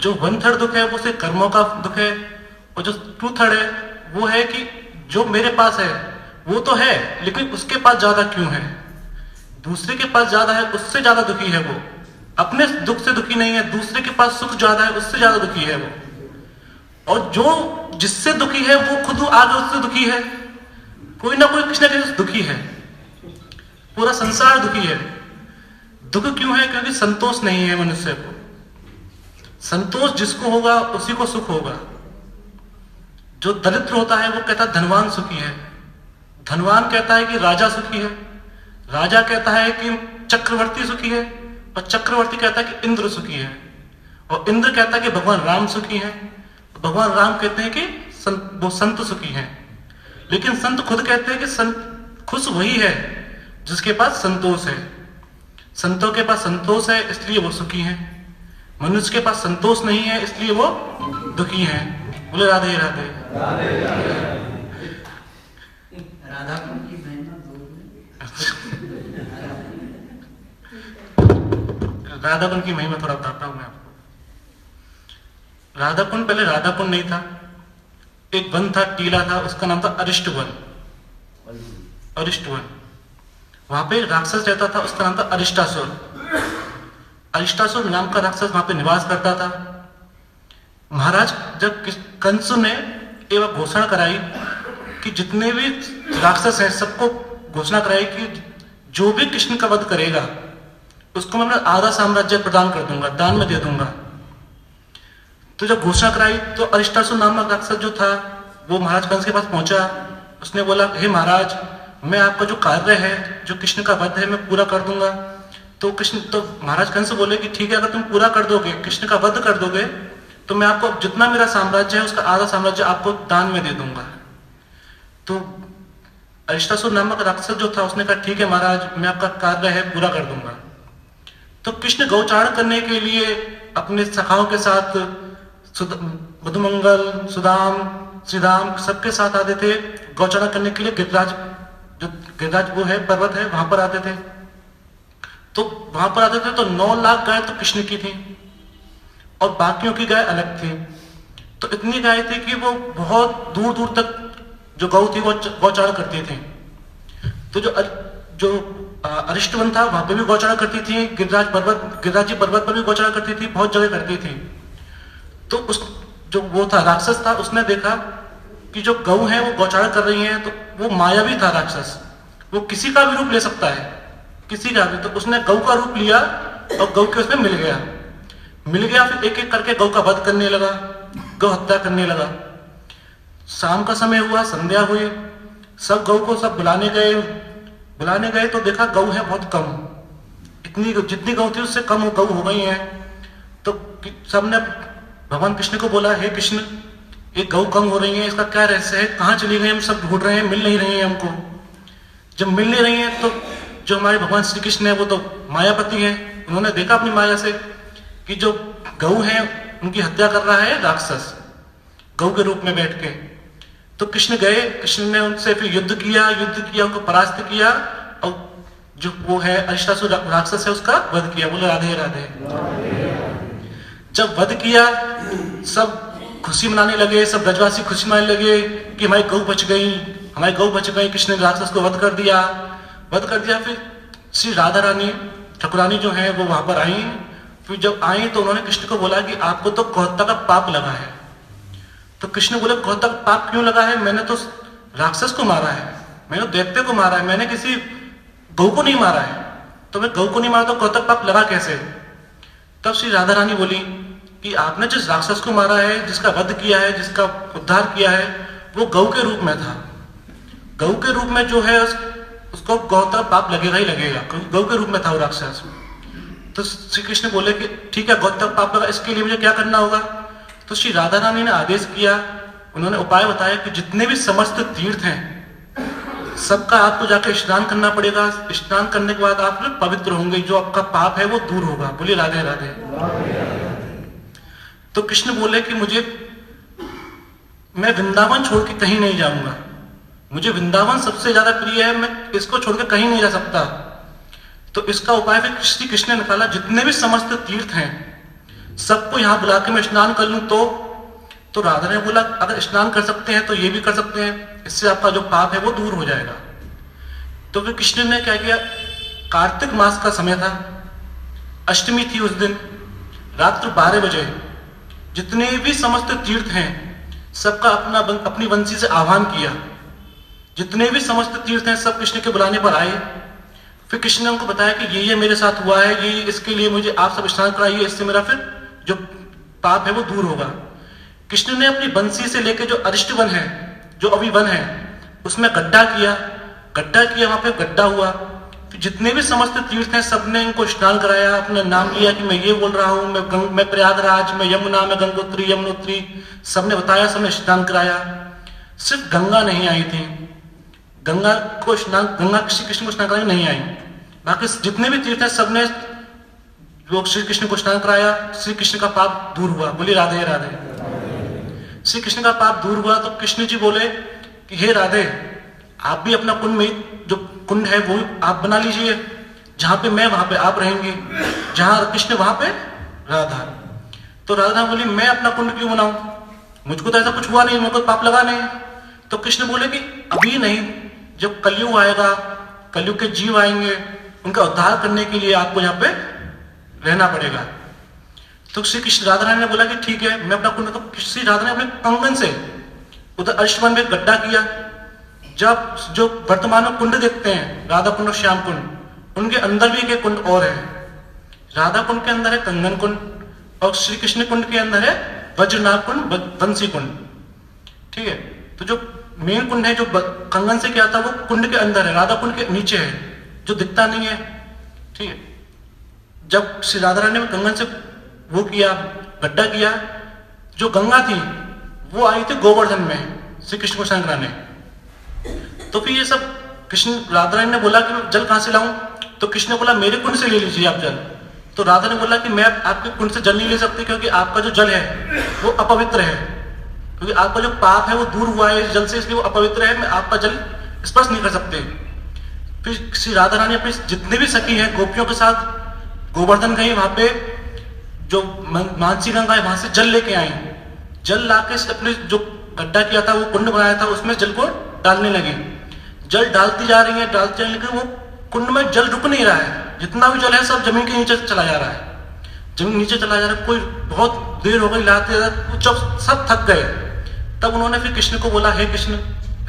जो 1/3 दुख है वो सिर्फ कर्मों का दुख है, और जो 2/3 है वो है कि जो मेरे पास है वो तो है, लेकिन उसके पास ज्यादा क्यों है, दूसरे के पास ज्यादा है, उससे ज्यादा दुखी है वो। अपने दुख से दुखी नहीं है, दूसरे के पास सुख ज्यादा है, उससे ज्यादा दुखी है वो। और जो जिससे दुखी है वो खुद आगे उससे दुखी है। कोई ना कोई किसी ना किसी दुखी है, पूरा संसार दुखी है। दुख क्यों है? क्योंकि संतोष नहीं है मनुष्य को। संतोष जिसको होगा उसी को सुख होगा। जो दरिद्र होता है वो कहता है धनवान सुखी है, धनवान कहता है कि राजा सुखी है, राजा कहता है कि चक्रवर्ती सुखी है, और चक्रवर्ती कहता है कि इंद्र सुखी है, और इंद्र कहता है कि भगवान राम सुखी है, भगवान राम कहते हैं कि वो संत सुखी हैं। लेकिन संत खुद कहते हैं कि संत खुश वही है जिसके पास संतोष है। संतों के पास संतोष है इसलिए वो सुखी हैं। मनुष्य के पास संतोष नहीं है इसलिए वो दुखी हैं। बोले राधे राधे। राधा की महिमा राधाकुंड की महिमा थोड़ा बताता हूं मैं आपको। राधाकुंड पहले राधाकुंड नहीं था, एक वन था, टीला था, उसका नाम था अरिष्ट वन। अरिष्ट वन, वहां पे राक्षस रहता था, उसका नाम था अरिष्टासुर। अरिष्टासुर नाम का राक्षस वहां पे निवास करता था। महाराज जब कंस ने एक घोषणा कराई कि जितने भी राक्षस हैं सबको घोषणा कराई कि जो भी कृष्ण का वध करेगा उसको मैं अपना आधा साम्राज्य प्रदान कर दूंगा, दान में दे दूंगा। तो जब घोषणा कराई तो अरिष्टासुर नामक राक्षस जो था वो महाराज कंस के पास पहुंचा। उसने बोला, हे महाराज, मैं आपका जो कार्य है, जो कृष्ण का वध है, मैं पूरा कर दूंगा। तो महाराज कंस बोले कि ठीक है, अगर तुम पूरा कर दोगे, कृष्ण का वध कर दोगे, तो मैं आपको जितना मेरा साम्राज्य है उसका आधा साम्राज्य आपको दान में दे दूंगा। तो अरिष्टासुर नामक राक्षस जो था उसने कहा, ठीक है महाराज, मैं आपका कार्य है पूरा कर दूंगा। तो कृष्ण गौचारण करने के लिए अपने सखाओं के साथ मधुमंगल, सुदाम, श्रीदाम सबके साथ आते थे गौचारण करने के लिए। गिरिराज, जो गिरिराज वो है, पर्वत है, वहां पर आते थे। तो वहां पर आते थे तो 9 लाख गाय तो कृष्ण की थी और बाकियों की गाय अलग थी। तो इतनी गाय थी कि वो बहुत दूर दूर तक जो गौ थी वो गौचारण करती थी। तो जो अरिष्टवन था वहां पे भी गौचारण करती थी, गिरिराज जी पर्वत पर भी गौचारण करती थी, बहुत जगह करती थी। तो जो वो था राक्षस था, उसने देखा कि जो गऊ है वो गौचारण कर रही हैं, तो वो मायावी था राक्षस, वो किसी का भी रूप ले सकता है, किसी का भी। तो उसने गऊ का रूप लिया और गऊ के उसमें मिल गया, फिर एक एक करके गऊ का वध करने लगा, गौ हत्या करने लगा। शाम का समय हुआ, संध्या हुई, सब गऊ को सब बुलाने गए तो देखा गऊ है बहुत कम, इतनी जितनी गऊ थी उससे कम गऊ हो गई हैं। तो सबने भगवान कृष्ण को बोला, हे कृष्ण, ये गऊ कम हो रही है, इसका क्या रहस्य है, कहाँ चली गई, हम सब ढूंढ रहे हैं, मिल नहीं रही है हमको। जब मिल नहीं रही है तो जो हमारे भगवान श्री कृष्ण है वो तो मायापति हैं, उन्होंने देखा अपनी माया से कि जो गऊ है उनकी हत्या कर रहा है राक्षस, गऊ के रूप में बैठ के। तो कृष्ण गए, कृष्ण ने उनसे फिर युद्ध किया, उनको परास्त किया और जो वो है अरिष्टासुर राक्षस है उसका वध किया। बोले राधे राधे। जब वध किया सब खुशी मनाने लगे, सब ब्रजवासी खुशी मनाने लगे कि हमारी गऊ बच गई, कृष्ण ने राक्षस को वध कर दिया। फिर श्री राधा रानी ठाकुरानी जो है वो वहां पर आई। फिर जब आई तो उन्होंने कृष्ण को बोला कि आपको तो गौहत्या का पाप लगा है। तो कृष्ण बोले गौहत्या का पाप क्यों लगा है, मैंने तो राक्षस को मारा है, मैंने दैत्य को मारा है, मैंने किसी गऊ को नहीं मारा है, तो मैं गऊ को नहीं मारा तो गौहत्या का पाप लगा कैसे। तब श्री राधा रानी बोली कि आपने जिस राक्षस को मारा है, जिसका वध किया है, जिसका उद्धार किया है, वो गऊ के रूप में था, गऊ के रूप में जो है उसको गौहत्या पाप लगेगा ही लगेगा, गऊ के रूप में था वो राक्षस। तो श्री कृष्ण बोले कि ठीक है गौहत्या पाप लगा, इसके लिए मुझे क्या करना होगा। तो श्री राधा रानी ने आदेश किया, उन्होंने उपाय बताया कि जितने भी समस्त तीर्थ हैं सबका आपको जाकर स्नान करना पड़ेगा, स्नान करने के बाद आप पवित्र होंगे, जो आपका पाप है वो दूर होगा। बोलिए राधे राधे। तो कृष्ण बोले कि मैं वृंदावन छोड़ के कहीं नहीं जाऊंगा, मुझे वृंदावन सबसे ज्यादा प्रिय है, मैं इसको छोड़कर कहीं नहीं जा सकता। तो इसका उपाय फिर श्री कृष्ण ने निकाला, जितने भी समस्त तीर्थ हैं सबको यहां बुला के मैं स्नान कर लूं। तो राधा ने बोला अगर स्नान कर सकते हैं तो ये भी कर सकते हैं, इससे आपका जो पाप है वो दूर हो जाएगा। तो फिर कृष्ण ने क्या किया, कार्तिक मास का समय था, अष्टमी थी उस दिन, रात्र 12 बजे जितने भी समस्त तीर्थ हैं सबका अपनी वंशी से आह्वान किया, जितने भी समस्त तीर्थ हैं सब कृष्ण के बुलाने पर आए। फिर कृष्ण ने उनको बताया कि ये मेरे साथ हुआ है, ये इसके लिए मुझे आप सब स्नान कराइए, इससे मेरा फिर जो पाप है वो दूर होगा। कृष्ण ने अपनी बंसी से लेकर जो अरिष्ट वन है, जो अभी वन है, उसमें गड्ढा किया, वहां पे गड्ढा हुआ। फिर जितने भी समस्त तीर्थ हैं सबने इनको स्नान कराया, अपना नाम लिया कि मैं ये बोल रहा हूं, मैं प्रयागराज, मैं यमुना, मैं गंगोत्री, यमुनोत्री, सबने बताया, सबने स्नान कराया। सिर्फ गंगा नहीं आई थी, गंगा श्री कृष्ण को स्नान कराने नहीं आई, बाकी जितने भी तीर्थ हैं सबने लोग श्री कृष्ण को स्नान कराया, श्री कृष्ण का पाप दूर हुआ। बोलिए राधे राधे। श्री कृष्ण का पाप दूर हुआ तो कृष्ण जी बोले कि हे राधे, आप भी अपना कुंड में जो कुंड है वो आप बना लीजिए, जहां पे मैं वहां पे आप रहेंगे, जहां कृष्ण वहां पे राधा। तो राधा बोली मैं अपना कुंड क्यों बनाऊं, मुझको तो ऐसा कुछ हुआ नहीं, मुझको पाप लगा नहीं। तो कृष्ण बोले कि अभी नहीं, जब कलयुग आएगा, कलयुग के जीव आएंगे, उनका उद्धार करने के लिए आपको यहाँ पे रहना पड़ेगा। तो श्री कृष्ण राधा रानी ने बोला कि ठीक है मैं अपना कुंड। तो श्री राधा ने अपने कंगन से उधर अरिष्टवन में गड्ढा किया। जब जो वर्तमान में कुंड देखते हैं, राधा कुंड और श्याम कुंड, उनके अंदर भी एक कुंड और है। राधा कुंड के अंदर है कंगन कुंड और श्री कृष्ण कुंड के अंदर है वज्रनाभ कुंड, बंसी कुंड। ठीक है, तो जो मेन कुंड है जो कंगन से क्या था वो कुंड के अंदर है, राधा कुंड के नीचे है, जो दिखता नहीं है। ठीक है, जब श्री राधा रानी ने कंगन से वो किया, गड्ढा किया, जो गंगा थी वो आई थी गोवर्धन में श्री कृष्ण को स्नान कराने। तो फिर ये सब कृष्ण राधा रानी ने बोला कि मैं जल कहां से लाऊं, तो कृष्ण ने बोला मेरे कुंड से ले लीजिए आप जल। तो राधा ने बोला कि मैं आपके कुंड से जल नहीं ले सकती, क्योंकि आपका जो जल है वो अपवित्र है, क्योंकि आपका जो पाप है वो दूर हुआ है इस जल से, इसलिए वो अपवित्र है, मैं आपका जल स्पर्श नहीं कर सकते। फिर श्री राधा रानी अपनी जितने भी सखी हैं गोपियों के साथ गोवर्धन गई, वहां पे जो मानसी गंगा है वहां से जल लेके आई। जल लाके अपने जो गड्ढा किया था वो कुंड बनाया था उसमें जल को डालने लगी। जल डालती जा रही है, डालती जाने लगी, वो कुंड में जल रुक नहीं रहा है, जितना भी जल है सब जमीन के नीचे चला जा रहा है, जमीन नीचे चला जा रहा है। कोई बहुत देर हो गई लाते, जब सब थक गए तब उन्होंने फिर कृष्ण को बोला, हे कृष्ण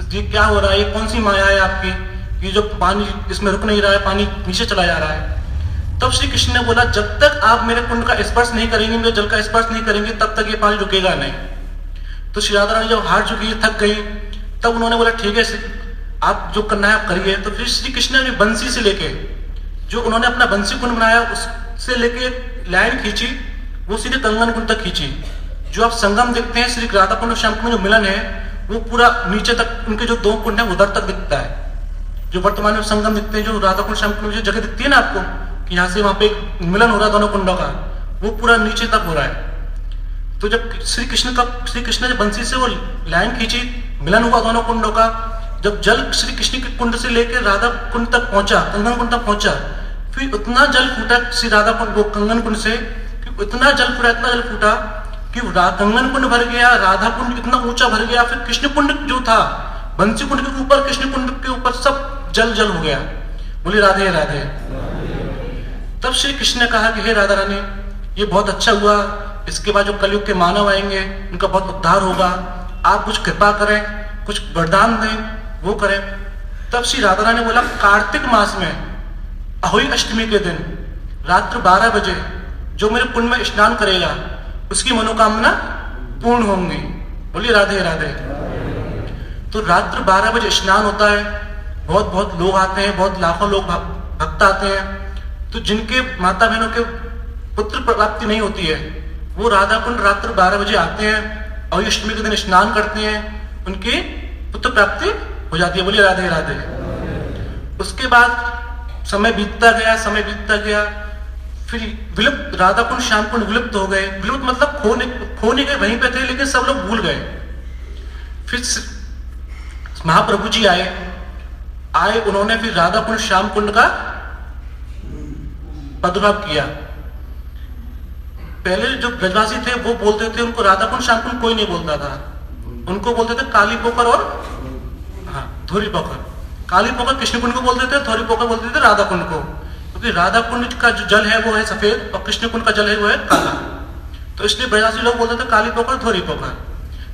ये क्या हो रहा है, ये कौन सी माया है आपकी, ये जो पानी इसमें रुक नहीं रहा है, पानी नीचे चला जा रहा है। तब श्री कृष्ण ने बोला, जब तक आप मेरे कुंड का स्पर्श नहीं करेंगे, मेरे जल का स्पर्श नहीं करेंगे, तब तक ये पानी रुकेगा नहीं। तो श्री राधा रानी जब हार चुकी, थक गई, तब उन्होंने बोला ठीक है आप जो करना है आप करिए। तो फिर श्री कृष्ण ने बंसी से लेके, जो उन्होंने अपना बंसी कुंड बनाया उससे लेके लाइन खींची, वो सीधे कंगन कुंड तक खींची। जो आप संगम देखते हैं श्री राधा कुंड और श्याम कुंड में जो मिलन है, वो पूरा नीचे तक उनके जो दो कुंड है उधर तक दिखता है। जो वर्तमान में संगम दिखते हैं, जो राधा कुंड श्याम कुंड जो जगह दिखती है ना आपको, कि यहाँ से वहां पे एक मिलन हो रहा है दोनों कुंडों का, वो पूरा नीचे तक हो रहा है। तो जब श्री कृष्ण ने बंसी से वो लाइन खींची, मिलन हुआ दोनों कुंडों का। जब जल श्री कृष्ण के कुंड से लेकर राधा कुंड तक पहुंचा, कंगन कुंड तक पहुंचा, फिर उतना जल फूटा श्री राधा कुंड वो कंगन कुंड से, इतना जल फूटा कि कंगन कुंड भर गया, राधा कुंड इतना ऊंचा भर गया, फिर कृष्ण कुंड जो था बंसी कुंड के ऊपर, कृष्ण कुंड के ऊपर सब जल हो गया। बोली राधे राधे। तब श्री कृष्ण ने कहा कि हे राधा रानी, ये बहुत अच्छा हुआ, इसके बाद जो कलयुग के मानव आएंगे उनका बहुत उद्धार होगा, आप कुछ कृपा करें, कुछ वरदान दें, वो करें। तब श्री राधा रानी बोला, कार्तिक मास में अहोई अष्टमी के दिन रात्र 12 बजे जो मेरे कुंड में स्नान करेगा उसकी मनोकामना पूर्ण होंगी। बोलिए राधे राधे। तो रात्र 12 बजे स्नान होता है, बहुत लोग आते हैं, बहुत लाखों लोग भक्त आते हैं। तो जिनके माता बहनों के पुत्र प्राप्ति नहीं होती है, वो राधा कुंड रात्र 12 बजे आते हैं और अष्टमी के दिन स्नान करते हैं, उनकी पुत्र प्राप्ति हो जाती है। बोलिए राधे राधे। उसके बाद समय बीतता गया, फिर विलुप्त राधा कुंड श्याम कुंड विलुप्त हो गए। विलुप्त मतलब खोने गए, वहीं पे थे लेकिन सब लोग भूल गए। फिर महाप्रभु जी आए, उन्होंने फिर राधा कुंड श्याम कुंड का प्रादुर्भाव किया। पहले जो ब्रजवासी थे वो बोलते थे, उनको राधा कुंड श्याम कुंड कोई नहीं बोलता था, उनको बोलते थे काली पोखर और धोरी पोखर। काली पोखर कृष्ण कुंड को बोलते थे, धोरी पोखर बोलते थे राधा कुंड को, क्योंकि राधा कुंड का जो जल है वो है सफेद और कृष्ण कुंड का जल है वो है काला। तो इसलिए ब्रजवासी लोग बोलते थे काली पोखर, धोरी पोखर।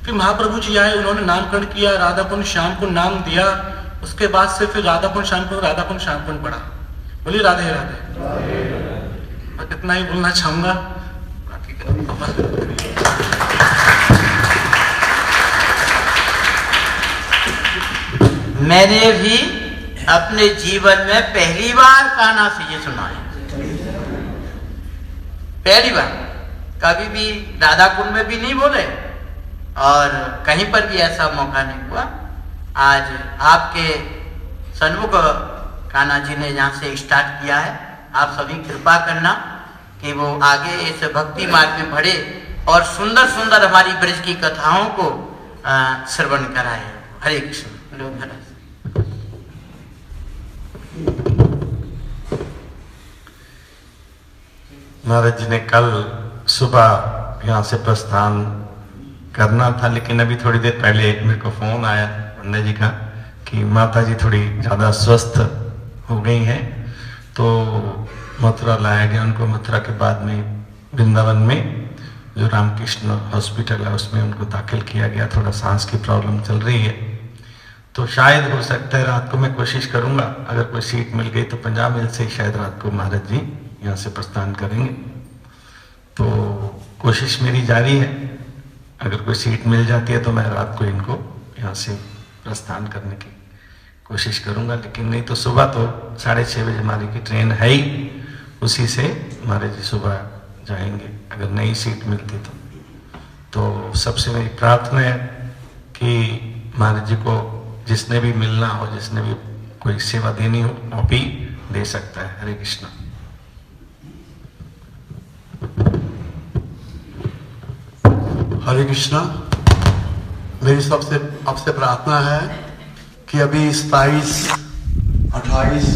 फिर महाप्रभु जी आए, उन्होंने नामकरण किया, राधा कुंड श्याम कुंड नाम दिया। उसके बाद से फिर राधा कुंड श्याम कुंड पड़ा। बोलिए राधे राधे। इतना ही बोलना चाहूंगा। मैंने भी अपने जीवन में पहली बार कान्हा से ये सुना है, पहली बार। कभी भी राधा कुंड में भी नहीं बोले और कहीं पर भी ऐसा मौका नहीं हुआ। आज आपके सन्मुख कान्हा जी ने यहाँ से स्टार्ट किया है। आप सभी कृपा करना कि वो आगे इस भक्ति मार्ग में बढ़े और सुंदर सुंदर हमारी ब्रज की कथाओं को श्रवण कराए। हरे कृष्ण। लोग महाराज जी ने कल सुबह यहाँ से प्रस्थान करना था, लेकिन अभी थोड़ी देर पहले मेरे को फोन आया पंडित जी का कि माता जी थोड़ी ज़्यादा स्वस्थ हो गई हैं, तो मथुरा लाया गया उनको। मथुरा के बाद में वृंदावन में जो रामकृष्ण हॉस्पिटल है उसमें उनको दाखिल किया गया। थोड़ा सांस की प्रॉब्लम चल रही है, तो शायद हो सकता है रात को मैं कोशिश करूंगा, अगर कोई सीट मिल गई तो 50 मील से शायद रात को महाराज जी यहाँ से प्रस्थान करेंगे। तो कोशिश मेरी जारी है, अगर कोई सीट मिल जाती है तो मैं रात को इनको यहाँ से प्रस्थान करने की कोशिश करूंगा, लेकिन नहीं तो सुबह तो 6:30 बजे हमारी की ट्रेन है ही, उसी से महाराज जी सुबह जाएंगे अगर नई सीट मिलती तो सबसे मेरी प्रार्थना है कि महाराज जी को जिसने भी मिलना हो, जिसने भी कोई सेवा देनी हो, वो भी दे सकता है। हरे कृष्ण। हरे कृष्णा। मेरी सबसे आपसे प्रार्थना है कि अभी 27, 28,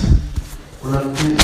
29,